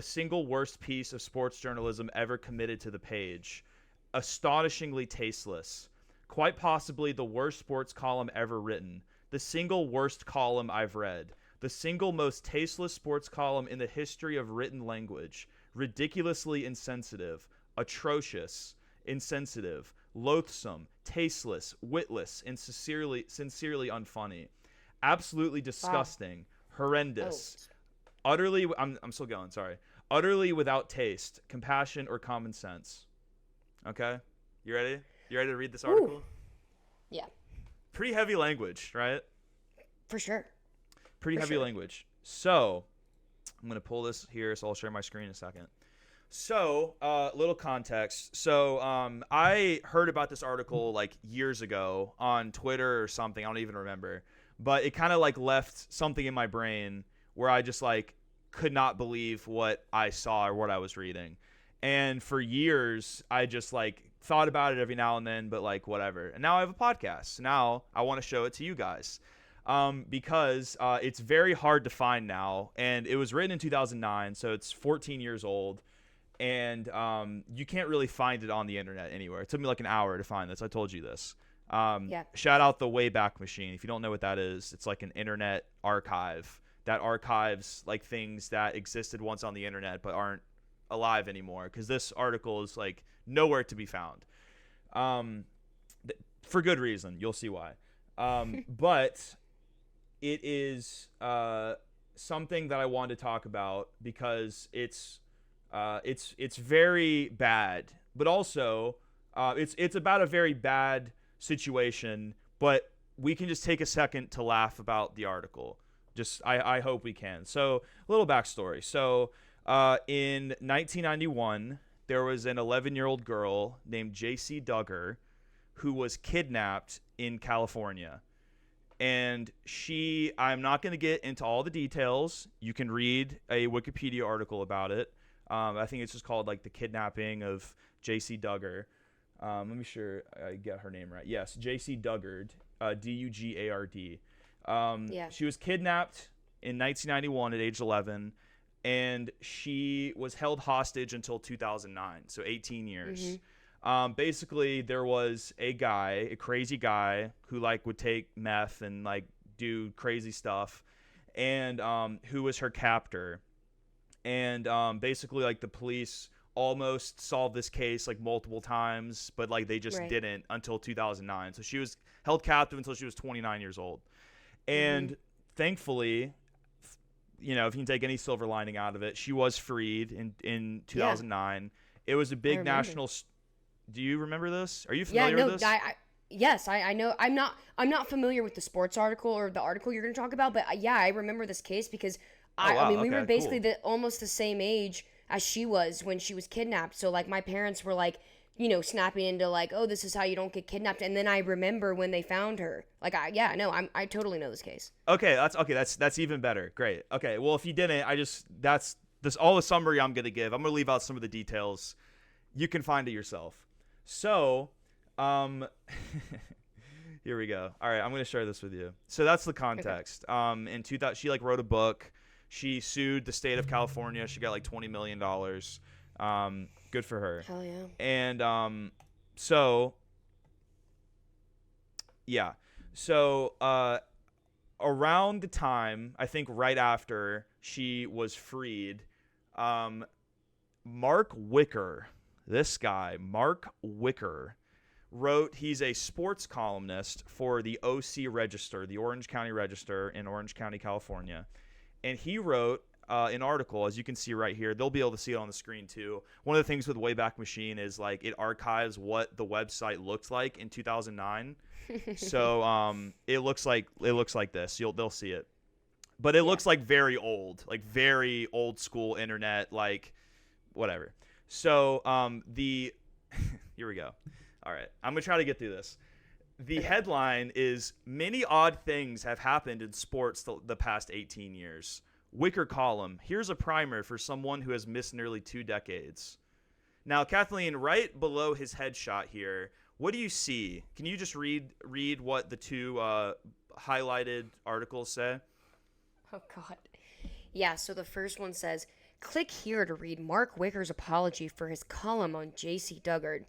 Speaker 2: single worst piece of sports journalism ever committed to the page, astonishingly tasteless, quite possibly the worst sports column ever written, the single worst column I've read, the single most tasteless sports column in the history of written language, ridiculously insensitive, atrocious, insensitive, loathsome, tasteless, witless, and sincerely unfunny, absolutely disgusting, horrendous, utterly, I'm still going, sorry, utterly without taste, compassion, or common sense. Okay, you ready? You ready to read this article?
Speaker 3: Yeah.
Speaker 2: Pretty heavy language, right?
Speaker 3: For sure.
Speaker 2: Pretty heavy language. So I'm going to pull this here, so I'll share my screen in a second. So, little context. So, I heard about this article like years ago on Twitter or something. I don't even remember. But it kind of like left something in my brain where I just like could not believe what I saw or what I was reading. And for years, I just like thought about it every now and then, but like whatever. And now I have a podcast. Now I want to show it to you guys. Because it's very hard to find now, and it was written in 2009, so it's 14 years old, and you can't really find it on the internet anywhere. It took me like an hour to find this. I told you this. Shout out the Wayback Machine. If you don't know what that is, it's like an internet archive that archives like things that existed once on the internet but aren't alive anymore, because this article is like nowhere to be found, for good reason. You'll see why. But it is something that I want to talk about because it's very bad, but also it's about a very bad situation. But we can just take a second to laugh about the article. I hope we can. So a little backstory. So in 1991, there was an 11-year-old girl named J.C. Duggar who was kidnapped in California. And I'm not going to get into all the details. You can read a Wikipedia article about it. I think it's just called like the kidnapping of J.C. Duggar. Let me sure I get her name right. Yes, J.C. Duggard, Dugard. She was kidnapped in 1991 at age 11, and she was held hostage until 2009, so 18 years. Mm-hmm. Basically, there was a crazy guy who like would take meth and like do crazy stuff, and who was her captor. And basically, like the police almost solved this case like multiple times, but like they just didn't until 2009. So she was held captive until she was 29 years old. And thankfully, you know, if you can take any silver lining out of it, she was freed in 2009. It was a big national. Do you remember this? Are you familiar with this?
Speaker 3: Yes, I know. I'm not familiar with the sports article or the article you're going to talk about, but yeah, I remember this case because
Speaker 2: Oh
Speaker 3: I
Speaker 2: wow.
Speaker 3: mean, we were
Speaker 2: Okay.
Speaker 3: basically
Speaker 2: Cool.
Speaker 3: almost the same age as she was when she was kidnapped. So like my parents were like, snapping into like, oh, this is how you don't get kidnapped. And then I remember when they found her. Like, I totally know this case.
Speaker 2: Okay. That's even better. Great. Okay. Well, if you didn't, that's this all the summary I'm gonna give. I'm gonna leave out some of the details. You can find it yourself. So, here we go. All right, I'm gonna share this with you. So that's the context. In 2000, she like wrote a book. She sued the state of California. She got like $20 million. Good for her.
Speaker 3: Hell yeah.
Speaker 2: And so yeah, so around the time I think right after she was freed, Mark Wicker, this guy, Mark Wicker, wrote, he's a sports columnist for the OC Register, the Orange County Register in Orange County, California. And he wrote an article, as you can see right here. They'll be able to see it on the screen too. One of the things with Wayback Machine is like it archives what the website looked like in 2009. So it looks like this. They'll see it. But it looks like very old school internet, like whatever. So here we go. All right, I'm gonna try to get through this. The headline is many odd things have happened in sports the past 18 years. Wicker column. Here's a primer for someone who has missed nearly 2 decades. Now, Kathleen, right below his headshot here, what do you see? Can you just read what the two highlighted articles say?
Speaker 3: Oh, God. Yeah, so the first one says, click here to read Mark Wicker's apology for his column on J.C. Duggard.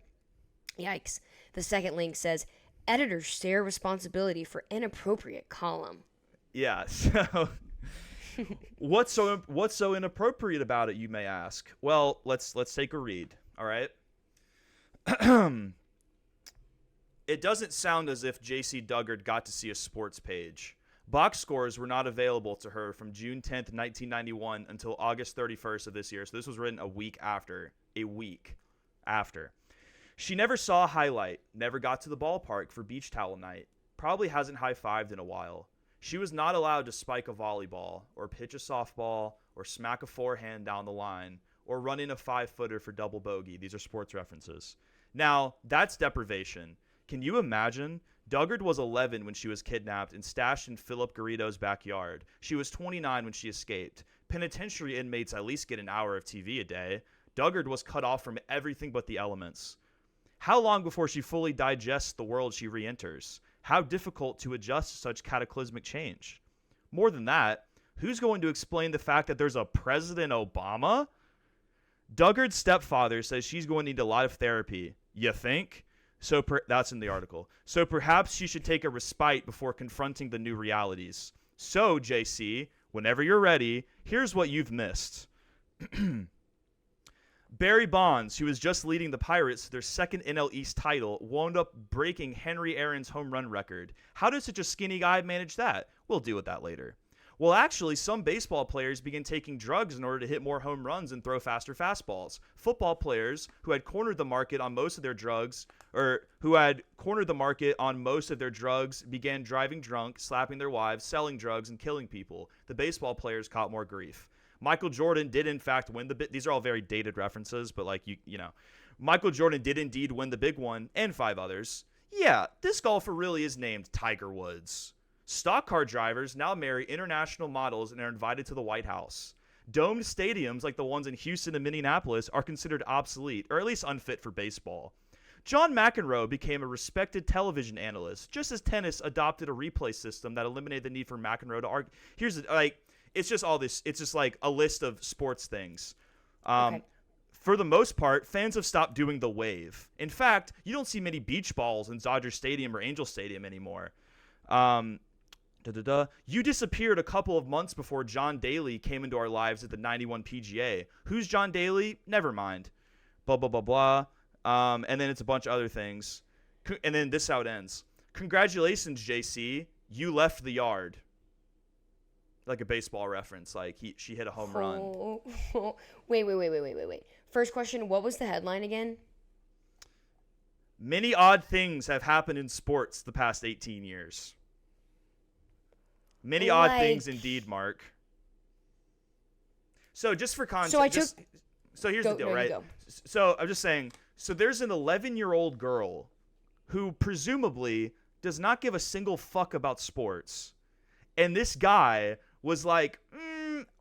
Speaker 3: Yikes. The second link says, editors share responsibility for inappropriate column.
Speaker 2: Yeah, so what's so inappropriate about it, you may ask? Well, let's take a read, all right? It doesn't sound as if J.C. Duggard got to see a sports page. Box scores were not available to her from June 10th, 1991 until August 31st of this year. So this was written a week after. She never saw a highlight, never got to the ballpark for beach towel night, probably hasn't high-fived in a while. She was not allowed to spike a volleyball, or pitch a softball, or smack a forehand down the line, or run in a 5-footer for double bogey. These are sports references. Now, that's deprivation. Can you imagine? Duggard was 11 when she was kidnapped and stashed in Philip Garrido's backyard. She was 29 when she escaped. Penitentiary inmates at least get an hour of TV a day. Duggard was cut off from everything but the elements. How long before she fully digests the world she re-enters? How difficult to adjust to such cataclysmic change? More than that, who's going to explain the fact that there's a President Obama? Duggard's stepfather says she's going to need a lot of therapy. You think? That's in the article. So perhaps she should take a respite before confronting the new realities. So, JC, whenever you're ready, here's what you've missed. Barry Bonds, who was just leading the Pirates to their second NL East title, wound up breaking Henry Aaron's home run record. How does such a skinny guy manage that? We'll deal with that later. Well, actually, some baseball players began taking drugs in order to hit more home runs and throw faster fastballs. Football players who had cornered the market on most of their drugs, began driving drunk, slapping their wives, selling drugs, and killing people. The baseball players caught more grief. Michael Jordan did in fact win these are all very dated references, but like you know, Michael Jordan did indeed win the big one and 5 others. Yeah, this golfer really is named Tiger Woods. Stock car drivers now marry international models and are invited to the White House. Domed stadiums like the ones in Houston and Minneapolis are considered obsolete, or at least unfit for baseball. John McEnroe became a respected television analyst, just as tennis adopted a replay system that eliminated the need for McEnroe to argue. It's just all this. It's just like a list of sports things.
Speaker 3: Okay.
Speaker 2: For the most part, fans have stopped doing the wave. In fact, you don't see many beach balls in Dodger Stadium or Angel Stadium anymore. You disappeared a couple of months before John Daly came into our lives at the 91 PGA. Who's John Daly? Never mind. Blah, blah, blah, blah. And then it's a bunch of other things. And then this is how it ends. Congratulations, JC. You left the yard. Like a baseball reference. Like she hit a home run.
Speaker 3: Wait. First question, what was the headline again?
Speaker 2: Many odd things have happened in sports the past 18 years. Many odd things indeed, Mark. So just for context, so here's the deal, right? So I'm just saying, so there's an 11-year-old girl who presumably does not give a single fuck about sports. And this guy was like,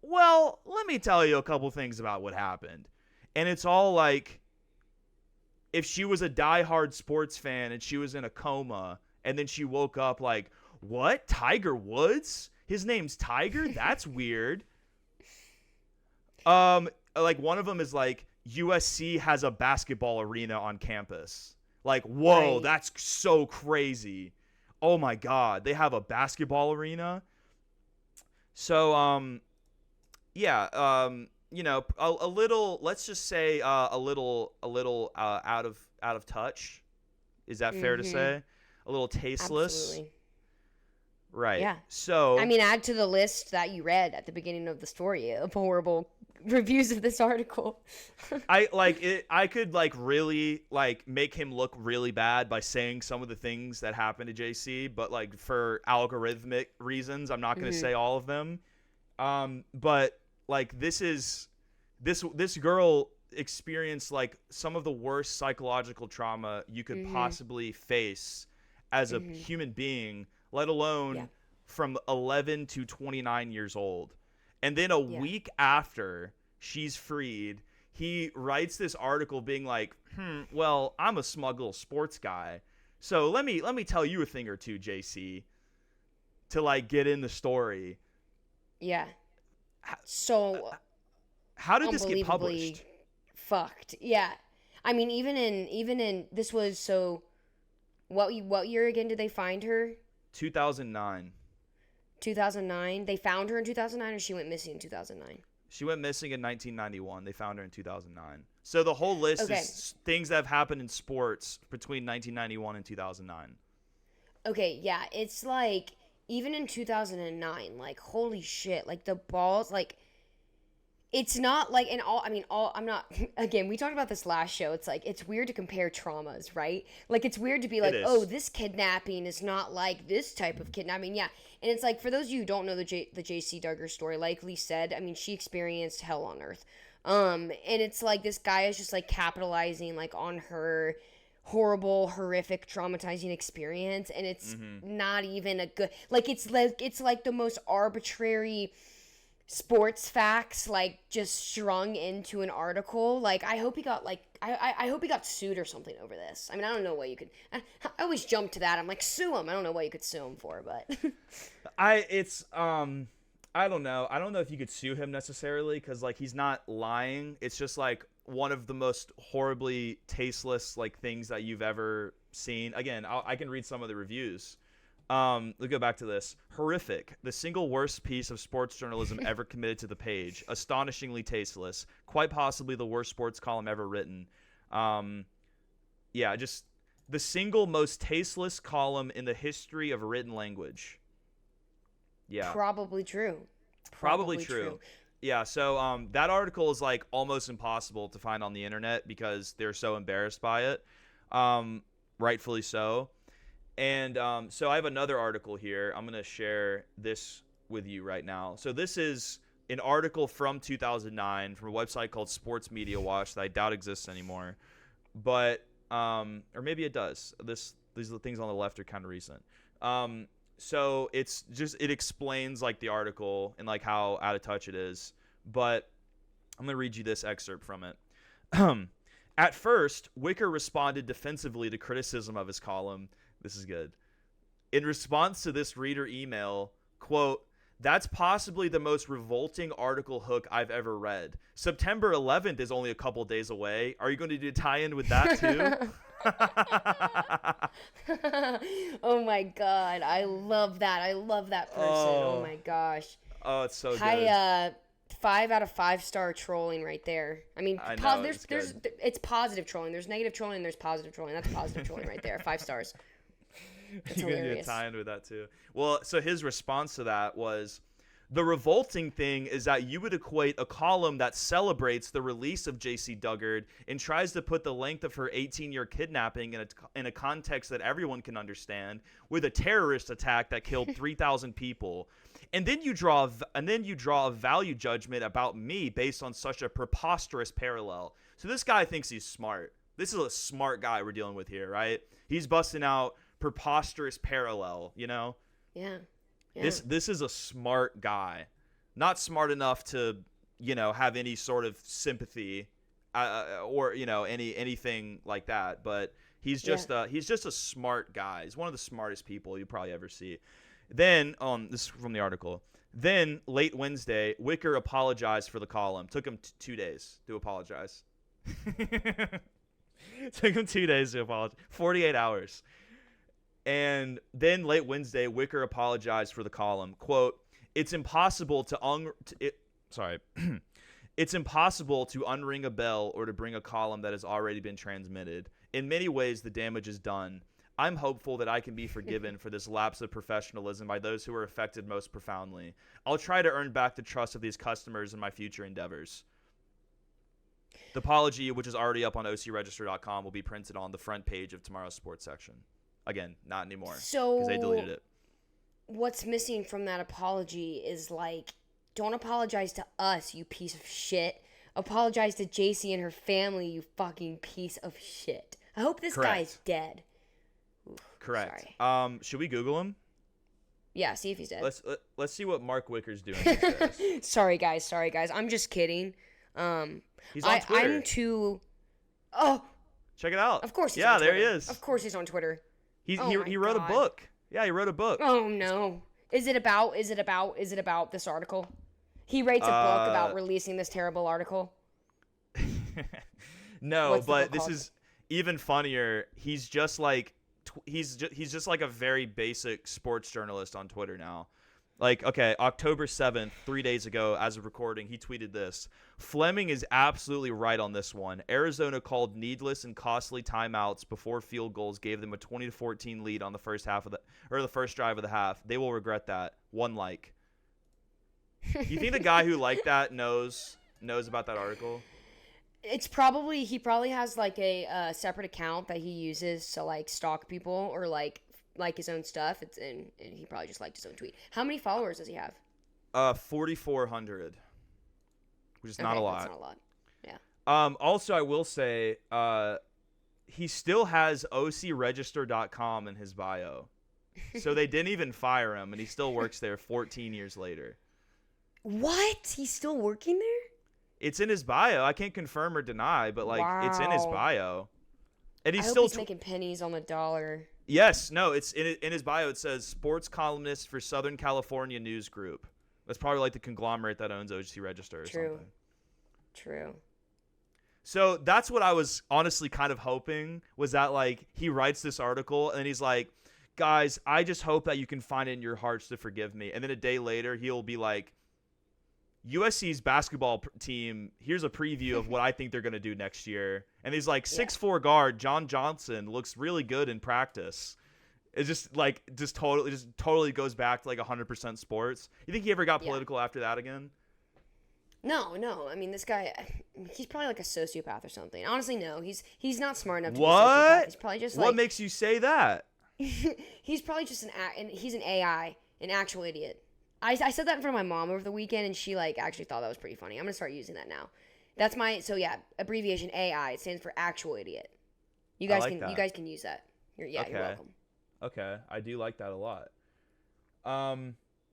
Speaker 2: well, let me tell you a couple things about what happened. And it's all like, if she was a diehard sports fan and she was in a coma and then she woke up like, what? Tiger Woods? His name's Tiger? That's weird. Like one of them is like, USC has a basketball arena on campus. Like, whoa, that's so crazy. Oh my God, they have a basketball arena. So, you know, a little, let's just say, a little out of touch. Is that fair to say? A little tasteless.
Speaker 3: Absolutely.
Speaker 2: Right.
Speaker 3: Yeah.
Speaker 2: So,
Speaker 3: I mean, add to the list that you read at the beginning of the story of horrible reviews of this article.
Speaker 2: I could like really like make him look really bad by saying some of the things that happened to JC, but like for algorithmic reasons, I'm not going to say all of them. But like this girl experienced like some of the worst psychological trauma you could possibly face as a human being, let alone from 11 to 29 years old. And then a week after she's freed, he writes this article being like, well, I'm a smug little sports guy. So let me tell you a thing or two, JC, to like get in the story.
Speaker 3: Yeah. So
Speaker 2: how did this get published?
Speaker 3: Fucked. Yeah. I mean, even in this was so what year again did they find her?
Speaker 2: 2009.
Speaker 3: 2009. They found her in 2009, or she went missing in 2009?
Speaker 2: She went missing in 1991. They found her in 2009. So the whole list is things that have happened in sports between 1991 and 2009. Okay,
Speaker 3: yeah. It's like, even in 2009, like, holy shit. Like, the balls, like, it's not like I'm not, again, we talked about this last show. It's like, it's weird to compare traumas, right? Like, it's weird to be like, oh, this kidnapping is not like this type of kidnapping. Yeah. And it's like, for those of you who don't know the J.C. Duggar story, like Lee said, I mean, she experienced hell on earth. And it's like, this guy is just like capitalizing like on her horrible, horrific, traumatizing experience. And it's not even a good, like, it's like the most arbitrary sports facts like just strung into an article. Like, I hope he got like I hope he got sued or something over this. I mean, I don't know what you could, I always jump to that. I'm like, sue him. I don't know what you could sue him for, but
Speaker 2: I don't know. I don't know if you could sue him necessarily, because like he's not lying. It's just like one of the most horribly tasteless like things that you've ever seen. Again, I can read some of the reviews. Let's go back to this. Horrific. The single worst piece of sports journalism ever committed to the page. Astonishingly tasteless. Quite possibly the worst sports column ever written. Yeah, just the single most tasteless column in the history of written language. Yeah.
Speaker 3: Probably true.
Speaker 2: Probably true. Yeah, so that article is like almost impossible to find on the internet because they're so embarrassed by it. Rightfully so. And so I have another article here. I'm going to share this with you right now. So this is an article from 2009 from a website called Sports Media Watch that I doubt exists anymore. But, or maybe it does. These are the things on the left are kind of recent. So it's just, it explains like the article and like how out of touch it is. But I'm going to read you this excerpt from it. At first, Wicker responded defensively to criticism of his column. This is good. In response to this reader email, quote, "That's possibly the most revolting article hook I've ever read. September 11th is only a couple days away. Are you going to do a tie-in with that too?"
Speaker 3: Oh my God. I love that. I love that person. Oh my gosh.
Speaker 2: Oh, it's so good.
Speaker 3: 5 out of 5 star trolling right there. I mean,
Speaker 2: I know,
Speaker 3: it's positive trolling. There's negative trolling, there's positive trolling. That's positive trolling right there. 5 stars. It's
Speaker 2: You're going to do a tie-in with that too. Well, so his response to that was, The revolting thing is that you would equate a column that celebrates the release of J.C. Duggard and tries to put the length of her 18-year kidnapping in a context that everyone can understand with a terrorist attack that killed 3,000 people. And then you draw a value judgment about me based on such a preposterous parallel. So this guy thinks he's smart. This is a smart guy we're dealing with here, right? He's busting out preposterous parallel, you know?
Speaker 3: Yeah.
Speaker 2: This is a smart guy, not smart enough to, you know, have any sort of sympathy, or, you know, anything like that. But he's just a smart guy. He's one of the smartest people you probably ever see. Then, this is from the article. Then late Wednesday, Wicker apologized for the column. Took him 2 days to apologize. Took him 2 days to apologize. 48 hours. And then late Wednesday, Wicker apologized for the column. Quote, it's impossible to unring a bell or to bring a column that has already been transmitted. In many ways, the damage is done. I'm hopeful that I can be forgiven for this lapse of professionalism by those who are affected most profoundly. I'll try to earn back the trust of these customers in my future endeavors. The apology, which is already up on ocregister.com, will be printed on the front page of tomorrow's sports section. Again, not anymore.
Speaker 3: So
Speaker 2: because they deleted it.
Speaker 3: What's missing from that apology is, like, don't apologize to us, you piece of shit. Apologize to JC and her family, you fucking piece of shit. I hope this guy's dead. Oof,
Speaker 2: Correct.
Speaker 3: Sorry.
Speaker 2: Should we Google him?
Speaker 3: Yeah, see if he's dead.
Speaker 2: Let's see what Mark Wicker's doing these days.
Speaker 3: Sorry guys. I'm just kidding.
Speaker 2: He's on Twitter.
Speaker 3: I'm too. Oh.
Speaker 2: Check it out.
Speaker 3: Of course he's on Twitter.
Speaker 2: Yeah, there he is.
Speaker 3: Of course he's on Twitter.
Speaker 2: He wrote a book. Yeah, he wrote a book.
Speaker 3: Oh no. Is it about this article? He writes a book about releasing this terrible article.
Speaker 2: No, but this is even funnier. He's just like he's just like a very basic sports journalist on Twitter now. Like, okay, October 7th, 3 days ago, as of recording, he tweeted this. Fleming is absolutely right on this one. Arizona called needless and costly timeouts before field goals gave them a 20-14 lead on the first drive of the half. They will regret that. One like. You think the guy who liked that knows about that article?
Speaker 3: It's probably he has like a separate account that he uses to like stalk people or like his own stuff. And he probably just liked his own tweet. How many followers does he have?
Speaker 2: 4,400, which is not a lot.
Speaker 3: That's not a lot. Yeah.
Speaker 2: Also, I will say, he still has ocregister.com in his bio, so they didn't even fire him, and he still works there 14 years later.
Speaker 3: What? He's still working there?
Speaker 2: It's in his bio. I can't confirm or deny, but like It's in his bio, and he's
Speaker 3: I hope
Speaker 2: still
Speaker 3: he's making pennies on the dollar.
Speaker 2: Yes, no, it's in his bio. It says sports columnist for Southern California News Group. That's probably like the conglomerate that owns OC Register or something.
Speaker 3: True.
Speaker 2: So that's what I was honestly kind of hoping, was that like he writes this article and he's like, guys, I just hope that you can find it in your hearts to forgive me. And then a day later, he'll be like, USC's basketball team, here's a preview of what I think they're going to do next year. And he's like 6'4" guard John Johnson looks really good in practice. It's just totally goes back to like 100% sports. You think he ever got political after that again?
Speaker 3: No. I mean, this guy, he's probably like a sociopath or something. Honestly, no. He's not smart enough to be a sociopath. He's probably just like...
Speaker 2: What makes you say that?
Speaker 3: He's probably just he's an AI, an actual idiot. I said that in front of my mom over the weekend, and she like actually thought that was pretty funny. I'm gonna start using that now. That's my abbreviation AI. It stands for actual idiot. You guys can use that. You're welcome.
Speaker 2: Okay, I do like that a lot.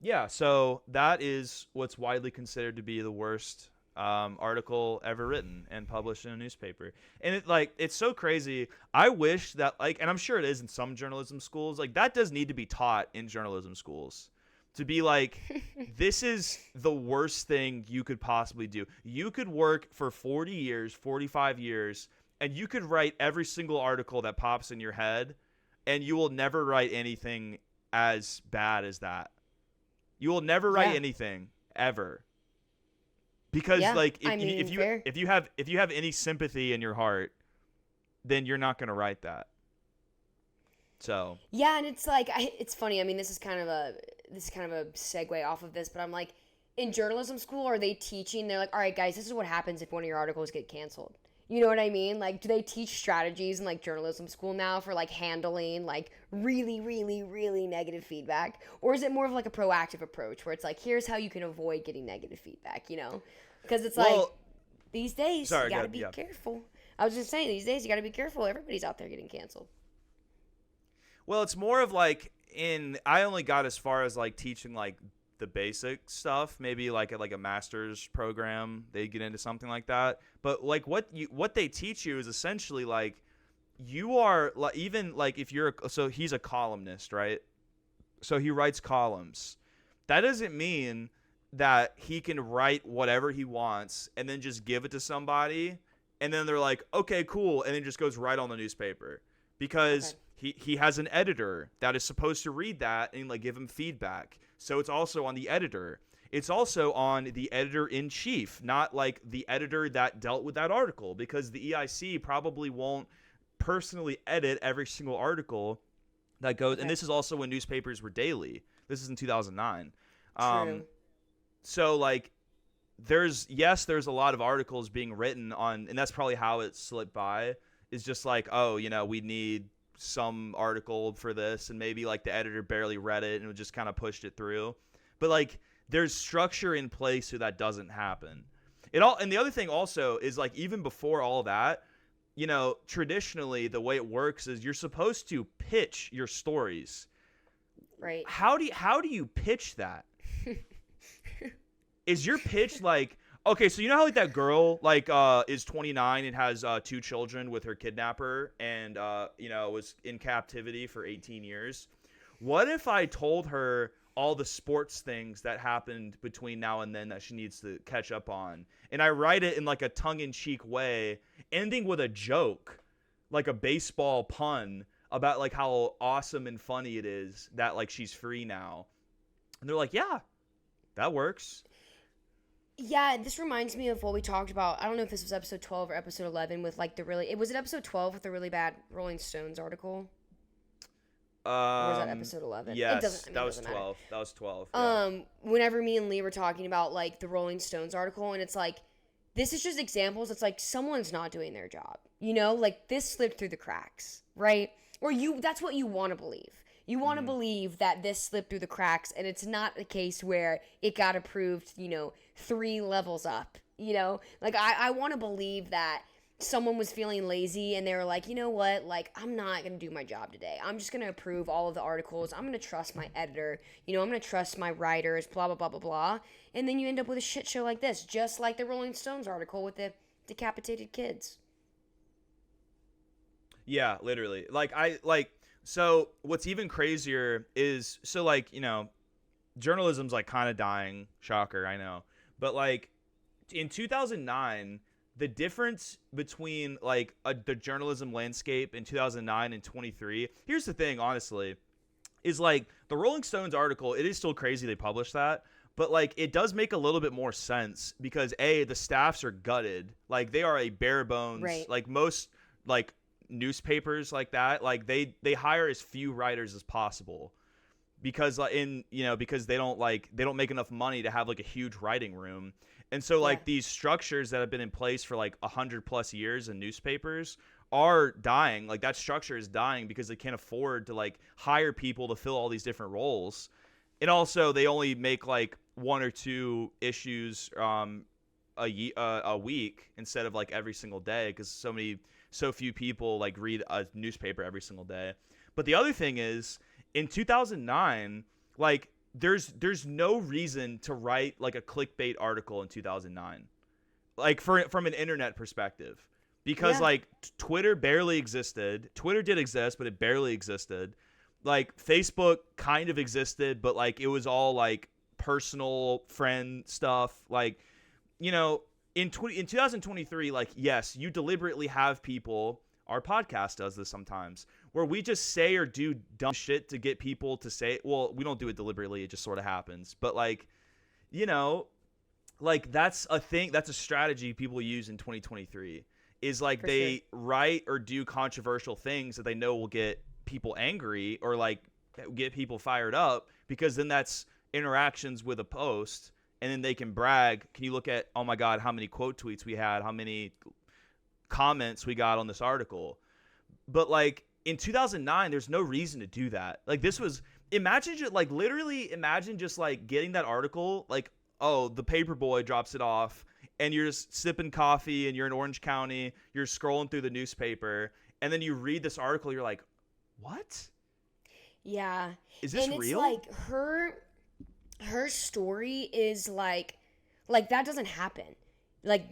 Speaker 2: Yeah, so that is what's widely considered to be the worst article ever written and published in a newspaper. And it's so crazy. I wish that and I'm sure it is in some journalism schools, like that does need to be taught in journalism schools. To be like, this is the worst thing you could possibly do. You could work for 40 years, 45 years, and you could write every single article that pops in your head, and you will never write anything as bad as that. You will never write anything ever. Because if you have any sympathy in your heart, then you're not going to write that. So
Speaker 3: yeah, and it's like it's funny. I mean, this is kind of a segue off of this, but I'm like, in journalism school, are they teaching? They're like, all right, guys, this is what happens if one of your articles get canceled. You know what I mean? Like, do they teach strategies in like journalism school now for like handling like really, really, really negative feedback? Or is it more of like a proactive approach where it's like, here's how you can avoid getting negative feedback, you know? Because it's like, these days, you gotta be careful. I was just saying, these days, you gotta be careful. Everybody's out there getting canceled.
Speaker 2: Well, it's more of like I only got as far as like teaching like the basic stuff, maybe like at like a master's program, they get into something like that. But like what they teach you is essentially like you are like, even like if you're so he's a columnist, right? So he writes columns. That doesn't mean that he can write whatever he wants and then just give it to somebody and then they're like, okay, cool, and then just goes right on the newspaper, because he has an editor that is supposed to read that and like give him feedback. So it's also on the editor. It's also on the editor-in-chief, not like the editor that dealt with that article, because the EIC probably won't personally edit every single article that goes. And this is also when newspapers were daily. This is in 2009.
Speaker 3: True.
Speaker 2: So like there's a lot of articles being written on, and that's probably how it slipped by, is just like, oh, you know, we need some article for this, and maybe like the editor barely read it and just kind of pushed it through. But like there's structure in place so that doesn't happen. And the other thing also is like, even before all that, you know, traditionally the way it works is you're supposed to pitch your stories.
Speaker 3: Right.
Speaker 2: How do you pitch that? Is your pitch like, okay, so you know how like that girl like is 29 and has 2 children with her kidnapper and you know, was in captivity for 18 years? What if I told her all the sports things that happened between now and then that she needs to catch up on, and I write it in like a tongue-in-cheek way, ending with a joke, like a baseball pun about like how awesome and funny it is that like she's free now? And they're like, yeah, that works.
Speaker 3: Yeah, this reminds me of what we talked about. I don't know if this was episode 12 or episode 11 with like was it episode 12 with the really bad Rolling Stones article? Or was that episode 11?
Speaker 2: Yes, that was 12. Matter. That was 12. Yeah.
Speaker 3: Whenever me and Lee were talking about like the Rolling Stones article, and it's like, this is just examples. It's like someone's not doing their job, you know, like this slipped through the cracks, right? Or that's what you want to believe. You want to believe that this slipped through the cracks, and it's not a case where it got approved, you know, 3 levels up, you know? Like, I want to believe that someone was feeling lazy, and they were like, you know what? Like, I'm not going to do my job today. I'm just going to approve all of the articles. I'm going to trust my editor. You know, I'm going to trust my writers, blah, blah, blah, blah, blah. And then you end up with a shit show like this, just like the Rolling Stones article with the decapitated kids.
Speaker 2: Yeah, literally. So what's even crazier is, so like, you know, journalism's like kind of dying. Shocker, I know. But like in 2009, the difference between like the journalism landscape in 2009 and 23, here's the thing, honestly, is like the Rolling Stones article, it is still crazy they published that, but like it does make a little bit more sense because the staffs are gutted. Like they are a bare bones, right. Like most like newspapers like that, like they hire as few writers as possible because because they don't make enough money to have like a huge writing room. And so like these structures that have been in place for like 100+ years in newspapers are dying. Like that structure is dying because they can't afford to like hire people to fill all these different roles. And also they only make like 1 or 2 issues a week instead of like every single day because so few people like read a newspaper every single day. But the other thing is, in 2009, like there's no reason to write like a clickbait article in 2009, like from an internet perspective, because like Twitter barely existed. Twitter did exist, but it barely existed. Like Facebook kind of existed, but like it was all like personal friend stuff. Like, you know, in 2023, like, yes, you deliberately have people, our podcast does this sometimes, where we just say or do dumb shit to get people to say, well, we don't do it deliberately, it just sort of happens. But like, you know, like that's a thing, that's a strategy people use in 2023 is like write or do controversial things that they know will get people angry or like get people fired up, because then that's interactions with a post. and then they can brag. Can you look at, oh my God, how many quote tweets we had, how many comments we got on this article? But like in 2009, there's no reason to do that. Like this was, imagine just like literally imagine just like getting that article, like, oh, the paper boy drops it off and you're just sipping coffee and you're in Orange County, you're scrolling through the newspaper, and then you read this article, you're like, what?
Speaker 3: Yeah.
Speaker 2: Is this
Speaker 3: and
Speaker 2: real?
Speaker 3: It's like her story is like that doesn't happen. Like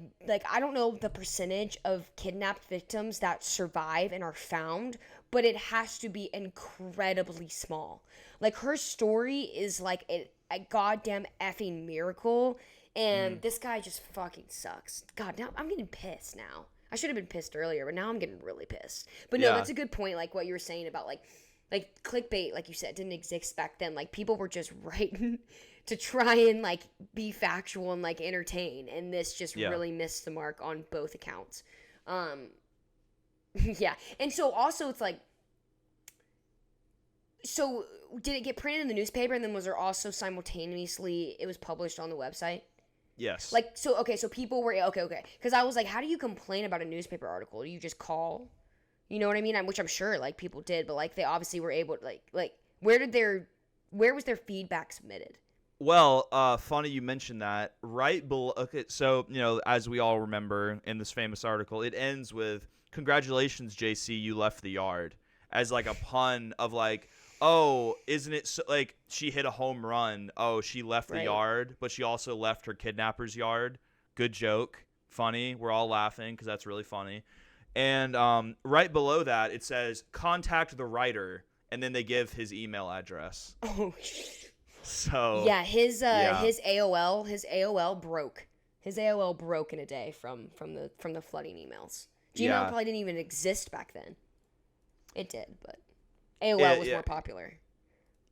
Speaker 3: I don't know the percentage of kidnapped victims that survive and are found, but it has to be incredibly small. Like her story is like a goddamn effing miracle, and this guy just fucking sucks. God, now I'm getting pissed now. I should have been pissed earlier, but now I'm getting really pissed. But no, that's a good point, like what you were saying about like clickbait, like you said, didn't exist back then. Like people were just writing to try and like be factual and like entertain, and this just really missed the mark on both accounts. Yeah. And so also it's like, so did it get printed in the newspaper, and then was there also simultaneously it was published on the website?
Speaker 2: Yes.
Speaker 3: Like, so, okay, so people were, okay. Because I was like, how do you complain about a newspaper article? Do you just call? You know what I mean? Which I'm sure, like, people did, but, like, they obviously were able to, like, where was their feedback submitted?
Speaker 2: Well, funny you mentioned that. Right below, okay, so, you know, as we all remember in this famous article, it ends with, congratulations, JC, you left the yard. As, like, a pun of, like, oh, isn't it so, like, she hit a home run. Oh, she left the yard, but she also left her kidnapper's yard. Good joke. Funny. We're all laughing because that's really funny. And right below that, it says, contact the writer, and then they give his email address.
Speaker 3: Oh,
Speaker 2: so
Speaker 3: yeah, his AOL broke. His AOL broke in a day from the flooding emails. Gmail probably didn't even exist back then. It did, but AOL was more popular.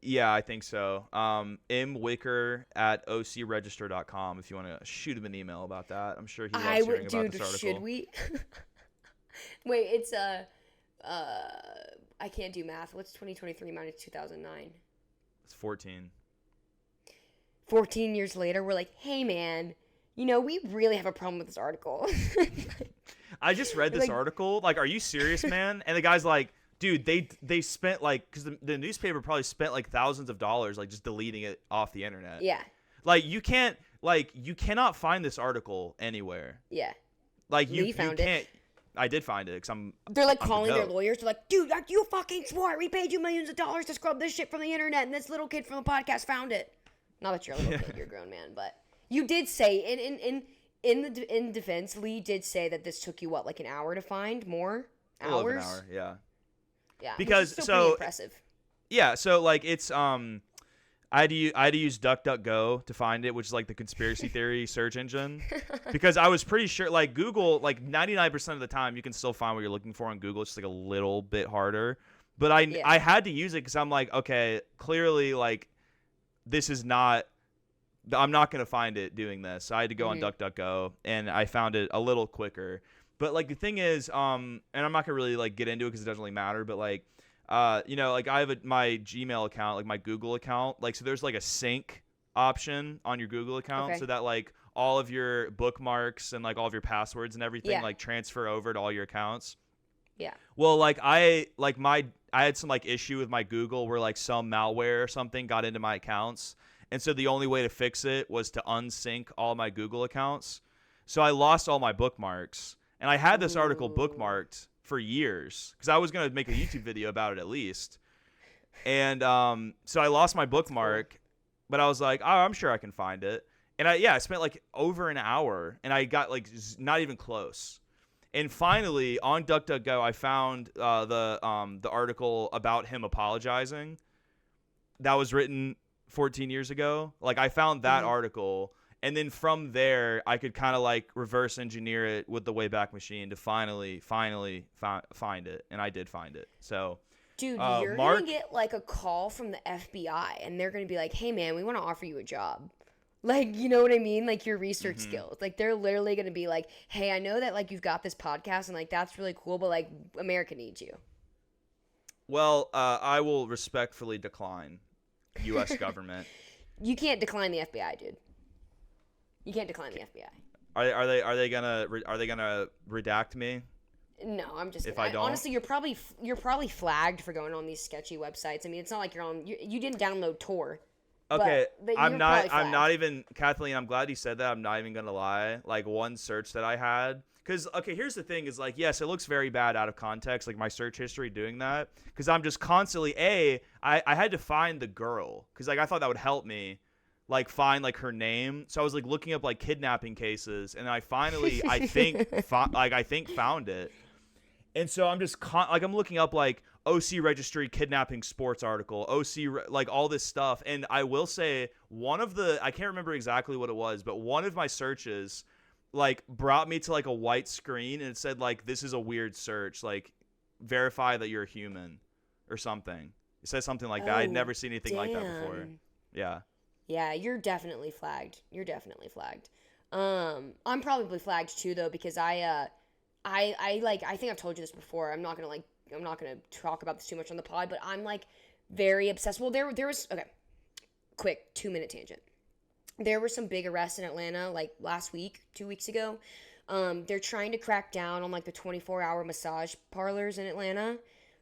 Speaker 2: Yeah, I think so. mwicker@ocregister.com if you want to shoot him an email about that. I'm sure he loves hearing about this article.
Speaker 3: Should we? Wait, it's I can't do math. What's 2023 minus 2009?
Speaker 2: It's 14.
Speaker 3: 14 years later, we're like, hey man, you know, we really have a problem with this article.
Speaker 2: I just read this article. Like, are you serious, man? And the guy's like, dude, they spent like, because the newspaper probably spent like thousands of dollars like just deleting it off the internet.
Speaker 3: Yeah.
Speaker 2: Like you cannot find this article anywhere.
Speaker 3: Yeah.
Speaker 2: Like you can't. I did find it because
Speaker 3: They're like calling their lawyers. They're like, dude, you fucking swore. We paid you millions of dollars to scrub this shit from the internet, and this little kid from the podcast found it. Not that you're a little kid, you're a grown man, but you did say in defense, Lee did say that this took you what, like an hour to find? More hours?
Speaker 2: An hour, yeah.
Speaker 3: Yeah,
Speaker 2: because
Speaker 3: which is still pretty impressive.
Speaker 2: Yeah, so like it's I had to use DuckDuckGo to find it, which is like the conspiracy theory search engine, because I was pretty sure like Google, like 99% of the time you can still find what you're looking for on Google. It's just like a little bit harder, but I had to use it because I'm like, okay, clearly like this is not. I'm not gonna find it doing this. So I had to go on DuckDuckGo, and I found it a little quicker. But like the thing is, and I'm not gonna really like get into it because it doesn't really matter. But like, you know, like I have my Gmail account, like my Google account, like so there's like a sync option on your Google account, so that like all of your bookmarks and like all of your passwords and everything like transfer over to all your accounts.
Speaker 3: Yeah.
Speaker 2: Well, like I had some like issue with my Google where like some malware or something got into my accounts, and so the only way to fix it was to unsync all my Google accounts. So I lost all my bookmarks. And I had this article bookmarked for years because I was going to make a YouTube video about it at least. And so I lost my bookmark, but I was like, oh, I'm sure I can find it. And I spent like over an hour, and I got like not even close. And finally, on DuckDuckGo, I found the article about him apologizing that was written 14 years ago. Like I found that article. And then from there, I could kind of like reverse engineer it with the Wayback Machine to finally find it. And I did find it. So,
Speaker 3: dude, you're going to get like a call from the FBI, and they're going to be like, hey, man, we want to offer you a job. Like, you know what I mean? Like your research skills. Like they're literally going to be like, hey, I know that like you've got this podcast and like that's really cool, but like America needs you.
Speaker 2: Well, I will respectfully decline U.S. government.
Speaker 3: You can't decline the FBI, dude. You can't decline the FBI.
Speaker 2: Are they gonna redact me?
Speaker 3: No, I'm just
Speaker 2: if
Speaker 3: kidding.
Speaker 2: I don't.
Speaker 3: Honestly, you're probably flagged for going on these sketchy websites. I mean, it's not like you didn't download Tor.
Speaker 2: Okay,
Speaker 3: but
Speaker 2: I'm not
Speaker 3: flagged.
Speaker 2: even, Kathleen, I'm glad you said that. I'm not even gonna lie. Like, one search that I had, because okay, here's the thing: is like, yes, it looks very bad out of context, like my search history doing that, because I'm just constantly I had to find the girl, because like I thought that would help me, like find like her name. So I was like looking up like kidnapping cases, and I finally I think found it. And so I'm just I'm looking up like OC registry kidnapping sports article, like all this stuff. And I will say I can't remember exactly what it was, but one of my searches like brought me to like a white screen, and it said like, this is a weird search, like verify that you're a human or something. It says something like that. I'd never seen anything like that before. Yeah.
Speaker 3: Yeah, you're definitely flagged. I'm probably flagged too though, because I think I've told you this before. I'm not gonna talk about this too much on the pod, but I'm like very obsessed. Well, there was okay. Quick 2-minute tangent. There were some big arrests in Atlanta like last week, 2 weeks ago. They're trying to crack down on like the 24-hour massage parlors in Atlanta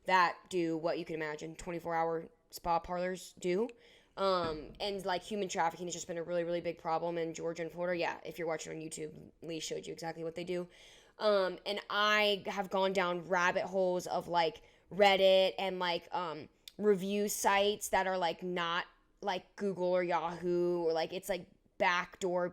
Speaker 3: that do what you can imagine 24-hour spa parlors do. And like human trafficking has just been a really, really big problem in Georgia and Florida. Yeah, if you're watching on YouTube, Lee showed you exactly what they do. And I have gone down rabbit holes of like Reddit and like review sites that are like not like Google or Yahoo, or like it's like backdoor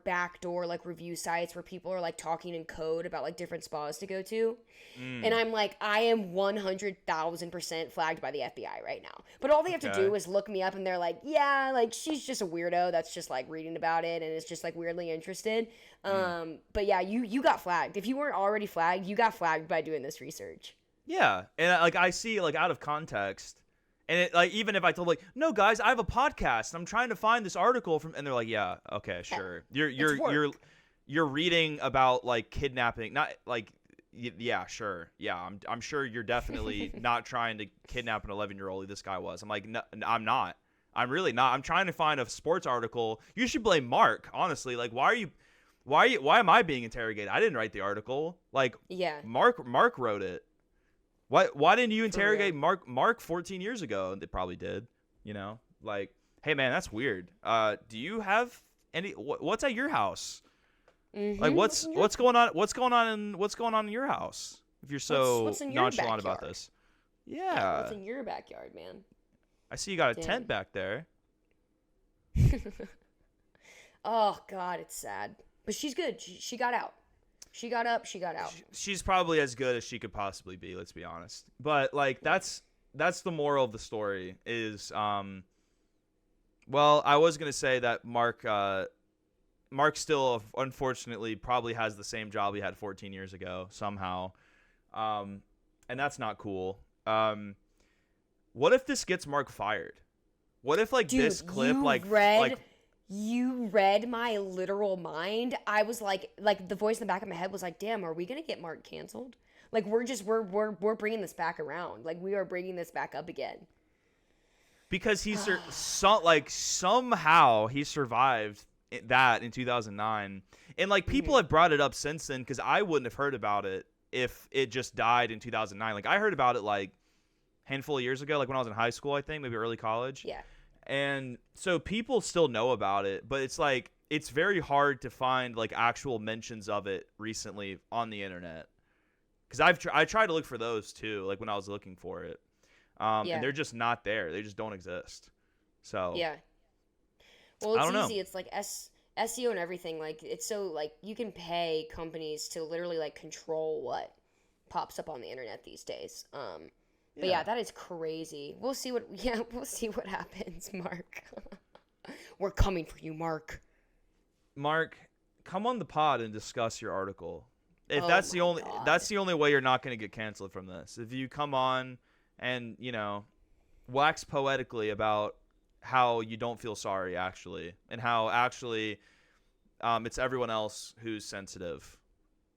Speaker 3: like review sites where people are like talking in code about like different spas to go to. And I'm like, I am 100,000% flagged by the FBI right now. But all they have to do is look me up, and they're like, yeah, like she's just a weirdo that's just like reading about it and is just like weirdly interested. But yeah, you got flagged. If you weren't already flagged, you got flagged by doing this research.
Speaker 2: Yeah, and like I see like out of context, and it like, even if I told like, no guys, I have a podcast and I'm trying to find this article from, and they're like, yeah, okay, sure, you're reading about like kidnapping, not like, yeah, sure, yeah, I'm sure you're definitely not trying to kidnap an 11-year-old. This guy was. I'm like, no, I'm not. I'm really not. I'm trying to find a sports article. You should blame Mark, honestly. Like, why am I being interrogated? I didn't write the article. Like, yeah, Mark wrote it. Why didn't you interrogate Mark 14 years ago? They probably did, you know? Like, hey man, that's weird. Do you have any what's at your house? Mm-hmm. Like what's going on in your house? If you're so
Speaker 3: what's in your
Speaker 2: nonchalant
Speaker 3: backyard?
Speaker 2: about this. Yeah.
Speaker 3: What's in your backyard, man?
Speaker 2: I see you got a tent back there.
Speaker 3: Oh god, it's sad. But she's good. She got out. She got up, she got out.
Speaker 2: She's probably as good as she could possibly be, let's be honest. But like that's the moral of the story is well, I was going to say that Mark still unfortunately probably has the same job he had 14 years ago somehow. And that's not cool. What if this gets Mark fired? What if like this clip
Speaker 3: You read my literal mind. I was like the voice in the back of my head was like, "Damn, are we gonna get Mark canceled? Like we're bringing this back around. Like we are bringing this back up again."
Speaker 2: Because he's somehow he survived that in 2009, and like people have brought it up since then. Because I wouldn't have heard about it if it just died in 2009. Like I heard about it like a handful of years ago, like when I was in high school, I think maybe early college.
Speaker 3: Yeah.
Speaker 2: And so people still know about it, but it's like it's very hard to find like actual mentions of it recently on the internet. Because I tried to look for those too, like when I was looking for it, and they're just not there. They just don't exist. So
Speaker 3: yeah. Well, it's easy. It's like SEO and everything. Like it's so like you can pay companies to literally like control what pops up on the internet these days. But yeah, that is crazy. We'll see what happens, Mark. We're coming for you, Mark.
Speaker 2: Mark, come on the pod and discuss your article. If that's the only way you're not going to get canceled from this. If you come on and, you know, wax poetically about how you don't feel sorry actually, and how actually it's everyone else who's sensitive,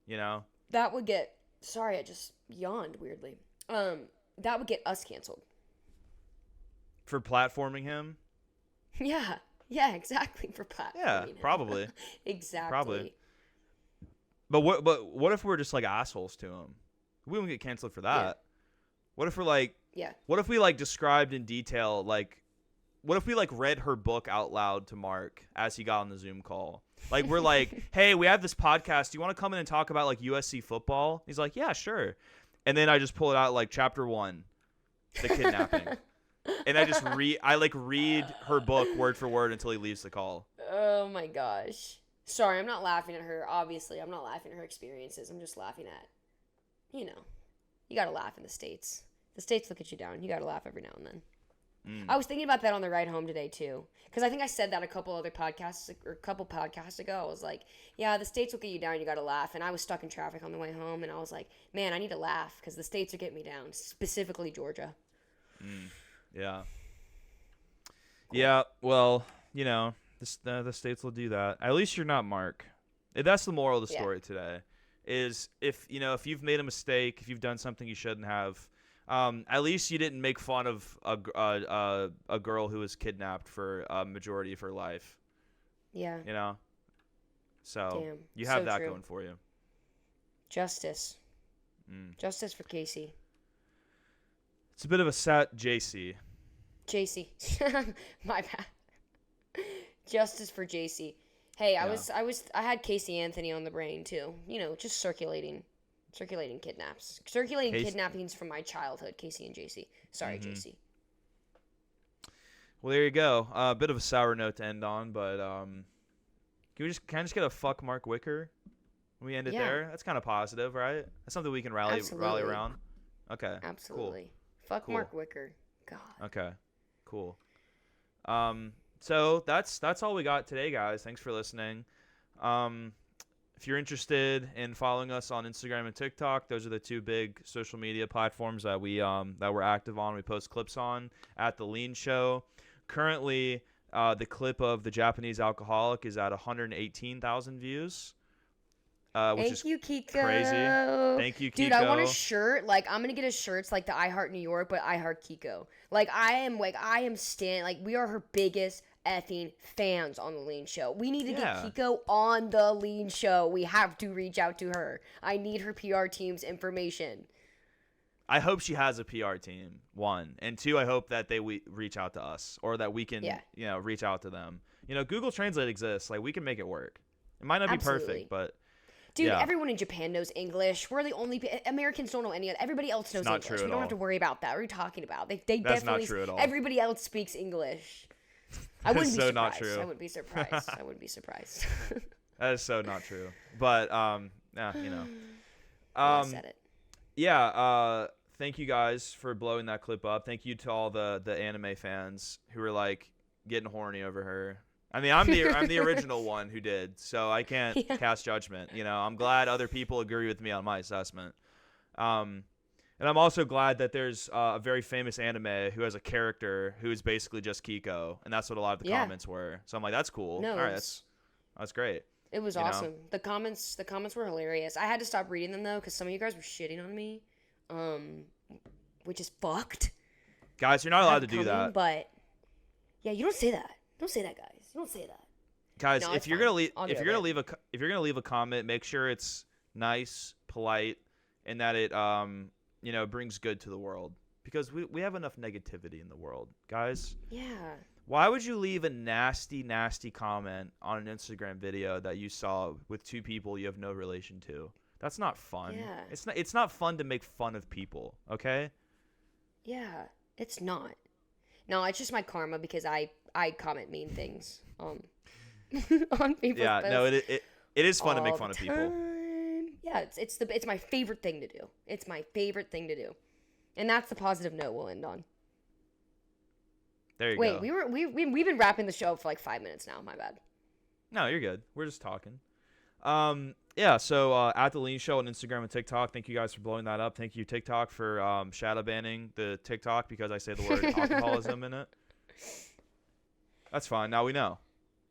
Speaker 2: you know?
Speaker 3: That would get sorry, I just yawned weirdly. That would get us canceled.
Speaker 2: For platforming him?
Speaker 3: Yeah. Yeah, exactly, for platforming.
Speaker 2: Yeah, probably.
Speaker 3: Exactly.
Speaker 2: Probably. But what if we're just like assholes to him? We won't get canceled for that.
Speaker 3: Yeah.
Speaker 2: What if we're like,
Speaker 3: Yeah.
Speaker 2: what if we like described in detail, like, what if we like read her book out loud to Mark as he got on the Zoom call? Like, we're like, hey, we have this podcast. Do you want to come in and talk about like USC football? He's like, yeah, sure. And then I just pull it out like chapter 1, the kidnapping. And I read her book word for word until he leaves the call.
Speaker 3: Oh my gosh. Sorry, I'm not laughing at her. Obviously, I'm not laughing at her experiences. I'm just laughing at, you got to laugh in the States. The States look at you down. You got to laugh every now and then. I was thinking about that on the ride home today too, because I think I said that a couple podcasts ago. I was like, yeah, the States will get you down, you gotta laugh. And I was stuck in traffic on the way home, and I was like, man, I need to laugh because the States are getting me down, specifically Georgia.
Speaker 2: Yeah. Yeah, well, the States will do that. At least you're not Mark. That's the moral of the story today, is if you've made a mistake, if you've done something you shouldn't have, at least you didn't make fun of a girl who was kidnapped for a majority of her life.
Speaker 3: Yeah.
Speaker 2: So
Speaker 3: damn.
Speaker 2: you have
Speaker 3: So
Speaker 2: that
Speaker 3: true.
Speaker 2: going for you.
Speaker 3: Justice. Justice for Casey.
Speaker 2: It's a bit of a sad JC.
Speaker 3: JC. My bad. Justice for JC. Hey, I had Casey Anthony on the brain too. Just circulating kidnaps. Kidnappings from my childhood, Casey and JC. Sorry, JC.
Speaker 2: Well, there you go. A bit of a sour note to end on, but can I just get a fuck Mark Wicker when we end it there? That's kind of positive, right? That's something we can rally around. Okay.
Speaker 3: Absolutely.
Speaker 2: Cool.
Speaker 3: Fuck
Speaker 2: Cool.
Speaker 3: Mark Wicker. God.
Speaker 2: Okay. Cool. So that's all we got today, guys. Thanks for listening. If you're interested in following us on Instagram and TikTok, those are the two big social media platforms that we're active on. We post clips on at the Leen Show. Currently, the clip of the Japanese alcoholic is at 118,000 views. Which is
Speaker 3: Kiko.
Speaker 2: crazy. Thank you, Kiko.
Speaker 3: Dude, I want a shirt. I'm gonna get a shirt. It's like the I Heart New York, but I Heart Kiko. We are her biggest effing fans on the Leen Show. We need to get Kiko on the Leen Show. We have to reach out to her. I need her PR team's information.
Speaker 2: I hope she has a PR team, 1. And 2, I hope that they reach out to us, or that we can, reach out to them. Google Translate exists. We can make it work. It might not be perfect, but...
Speaker 3: Dude, everyone in Japan knows English. We're the only Americans don't know any other. Everybody else knows English. We don't have to worry about that. What are you talking about? They
Speaker 2: That's
Speaker 3: definitely.
Speaker 2: Not true at all.
Speaker 3: Everybody else speaks English. I wouldn't be surprised.
Speaker 2: Not true.
Speaker 3: I wouldn't be surprised. I wouldn't be surprised.
Speaker 2: That is so not true. But I
Speaker 3: said it.
Speaker 2: Yeah. Thank you guys for blowing that clip up. Thank you to all the anime fans who were getting horny over her. I mean, I'm the original one who did, so I can't cast judgment. I'm glad other people agree with me on my assessment. And I'm also glad that there's a very famous anime who has a character who is basically just Kiko, and that's what a lot of the comments were. So I'm like, that's cool.
Speaker 3: No,
Speaker 2: all right, that's great.
Speaker 3: It was awesome. The comments were hilarious. I had to stop reading them though because some of you guys were shitting on me, which is fucked.
Speaker 2: Guys, you're not allowed to do that.
Speaker 3: But yeah, you don't say that. Don't say that, guys. Don't say that.
Speaker 2: Guys, if you're gonna leave a comment, make sure it's nice, polite, and that it brings good to the world, because we have enough negativity in the world, guys.
Speaker 3: Yeah.
Speaker 2: Why would you leave a nasty comment on an Instagram video that you saw with 2 people you have no relation to? That's not fun.
Speaker 3: Yeah.
Speaker 2: It's not fun to make fun of people, okay?
Speaker 3: Yeah, it's not. No, it's just my karma because I comment mean things on people's
Speaker 2: Yeah,
Speaker 3: posts
Speaker 2: no, it is fun to make fun of people.
Speaker 3: Yeah, it's my favorite thing to do. It's my favorite thing to do. And that's the positive note we'll end on.
Speaker 2: There you go.
Speaker 3: Wait, we've been wrapping the show for 5 minutes now. My bad.
Speaker 2: No, you're good. We're just talking. Yeah, so at the Leen Show on Instagram and TikTok, thank you guys for blowing that up. Thank you, TikTok, for shadow banning the TikTok because I say the word alcoholism in it. That's fine. Now we know.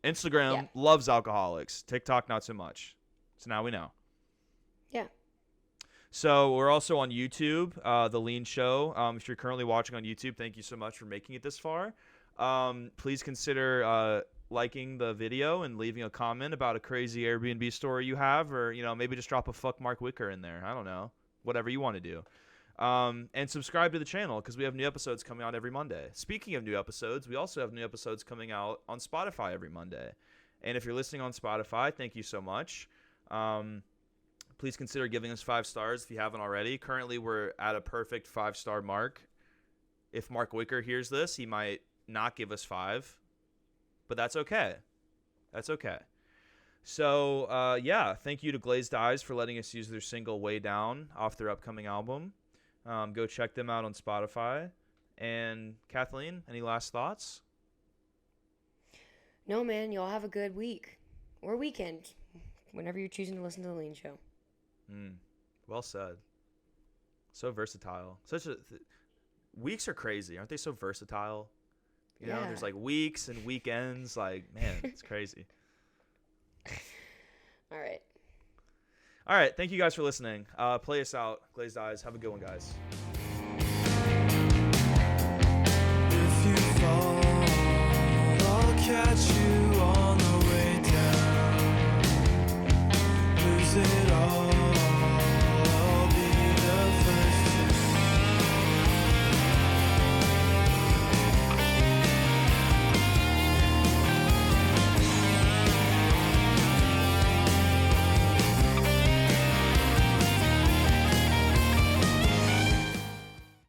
Speaker 2: Instagram loves alcoholics. TikTok, not so much. So now we know.
Speaker 3: Yeah.
Speaker 2: So we're also on YouTube, the Leen Show. If you're currently watching on YouTube, thank you so much for making it this far. Please consider liking the video and leaving a comment about a crazy Airbnb story you have, or maybe just drop a fuck Mark Wicker in there. I don't know, whatever you want to do. And subscribe to the channel because we have new episodes coming out every Monday. Speaking of new episodes, we also have new episodes coming out on Spotify every Monday. And if you're listening on Spotify, thank you so much. Please consider giving us 5 stars if you haven't already. Currently, we're at a perfect 5-star mark. If Mark Wicker hears this, he might not give us 5. But that's okay. That's okay. So, thank you to Glazed Eyes for letting us use their single Way Down off their upcoming album. Go check them out on Spotify. And Kathleen, any last thoughts?
Speaker 3: No, man. Y'all have a good week. Or weekend. Whenever you're choosing to listen to the Leen Show.
Speaker 2: Well said. So versatile. Weeks are crazy. Aren't they so versatile? You know, there's like weeks and weekends. Like, man, it's crazy.
Speaker 3: All right.
Speaker 2: All right. Thank you guys for listening. Play us out. Glazed Eyes. Have a good one, guys.